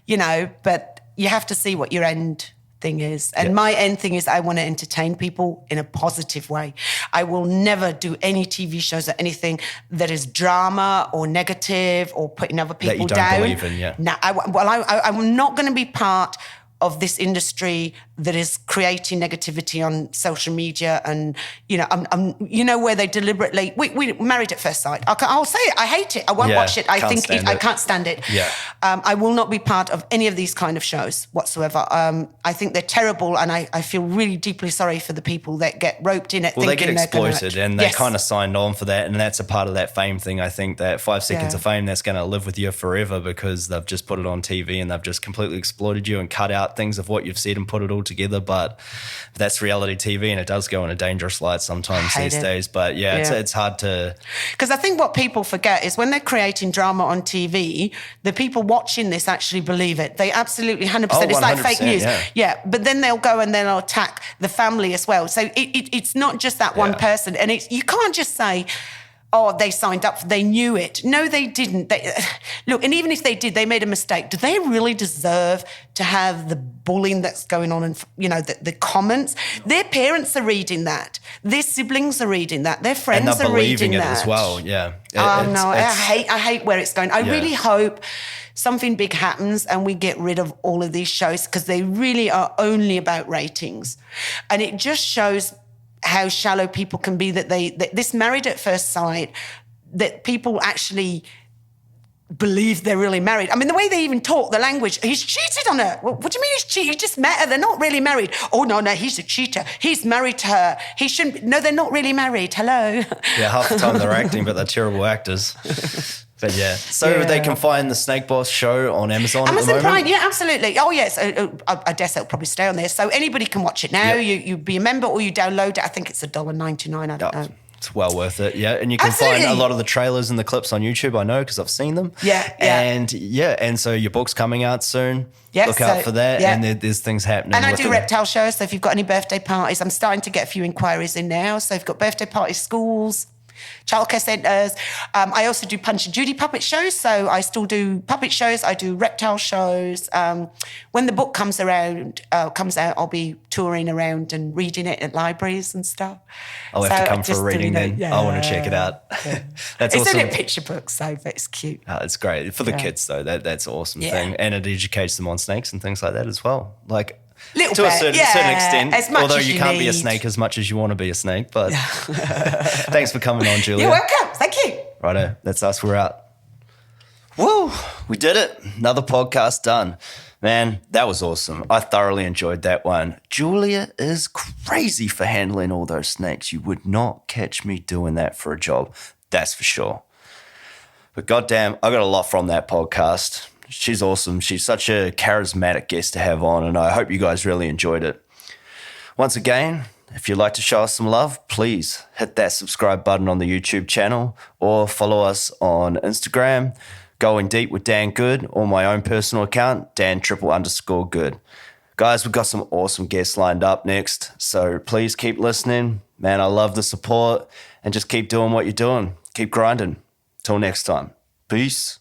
but you have to see what your end thing is. And my end thing is I want to entertain people in a positive way. I will never do any TV shows or anything that is drama or negative or putting other people down. That you don't believe in, No, I'm not going to be part of this industry that is creating negativity on social media, and I'm where they deliberately we married at first sight. I'll say it. I hate it. I won't watch it. I can't stand it. Yeah. I will not be part of any of these kind of shows whatsoever. I think they're terrible, and I feel really deeply sorry for the people that get roped in it. Well, they get exploited, and they kind of signed on for that, and that's a part of that fame thing. I think that 5 seconds of fame that's going to live with you forever because they've just put it on TV and they've just completely exploited you and cut out things of what you've said and put it all together. But that's reality TV, and it does go in a dangerous light sometimes these days. But it's hard to... Because I think what people forget is when they're creating drama on TV, the people watching this actually believe it. They absolutely 100%. It's like fake news. Yeah. But then they'll go and they'll attack the family as well. So it's not just that one person. And you can't just say, they signed up, they knew it. No, they didn't. Look, and even if they did, they made a mistake. Do they really deserve to have the bullying that's going on and, the comments? Their parents are reading that. Their siblings are reading that. Their friends are reading that. And they're believing it as well, I hate where it's going. I really hope something big happens and we get rid of all of these shows because they really are only about ratings. And it just shows how shallow people can be, that this married at first sight, that people actually believe they're really married. I mean, the way they even talk, the language, he's cheated on her. Well, what do you mean he's cheated? He just met her. They're not really married. Oh, no, he's a cheater. He's married to her. He shouldn't. No, they're not really married. Hello. Yeah, half the time they're acting, but they're terrible actors. But they can find the Snake Boss show on Amazon at the moment? Prime, yeah, absolutely. Oh, yes. I guess it'll probably stay on there. So anybody can watch it now. You be a member or you download it. I think it's $1.99. I don't know. It's well worth it, yeah. And you can Absolutely. find a lot of the trailers and the clips on YouTube, I know, because I've seen them. Yeah. And so your book's coming out soon. Yeah, Look out for that. yeah. And there's things happening. And I with do it. reptile shows, so if you've got any birthday parties, I'm starting to get a few inquiries in now. So if you've got birthday parties, schools, childcare centres. I also do Punch and Judy puppet shows, so I still do puppet shows. I do reptile shows. When the book comes out, I'll be touring around and reading it at libraries and stuff. I'll have to come for a reading then. Yeah. I want to check it out. Yeah. That's It's awesome. in a picture book, so it's cute. Oh, it's great. For the kids, though, that's an awesome Yeah. thing. And it educates them on snakes and things like that as well. Like, Little to a bit, certain yeah, extent, as much although as you you can't be a need. snake as much as you want to be a snake. But thanks for coming on, Julia. You're welcome. Thank you. Righto, that's us. We're out. Woo, we did it. Another podcast done. Man, that was awesome. I thoroughly enjoyed that one. Julia is crazy for handling all those snakes. You would not catch me doing that for a job. That's for sure. But goddamn, I got a lot from that podcast. She's awesome. She's such a charismatic guest to have on, and I hope you guys really enjoyed it. Once again, if you'd like to show us some love, please hit that subscribe button on the YouTube channel or follow us on Instagram, Going Deep with Dan Good, or my own personal account, Dan_Good. Guys, we've got some awesome guests lined up next, so please keep listening. Man, I love the support, and just keep doing what you're doing. Keep grinding. Till next time. Peace.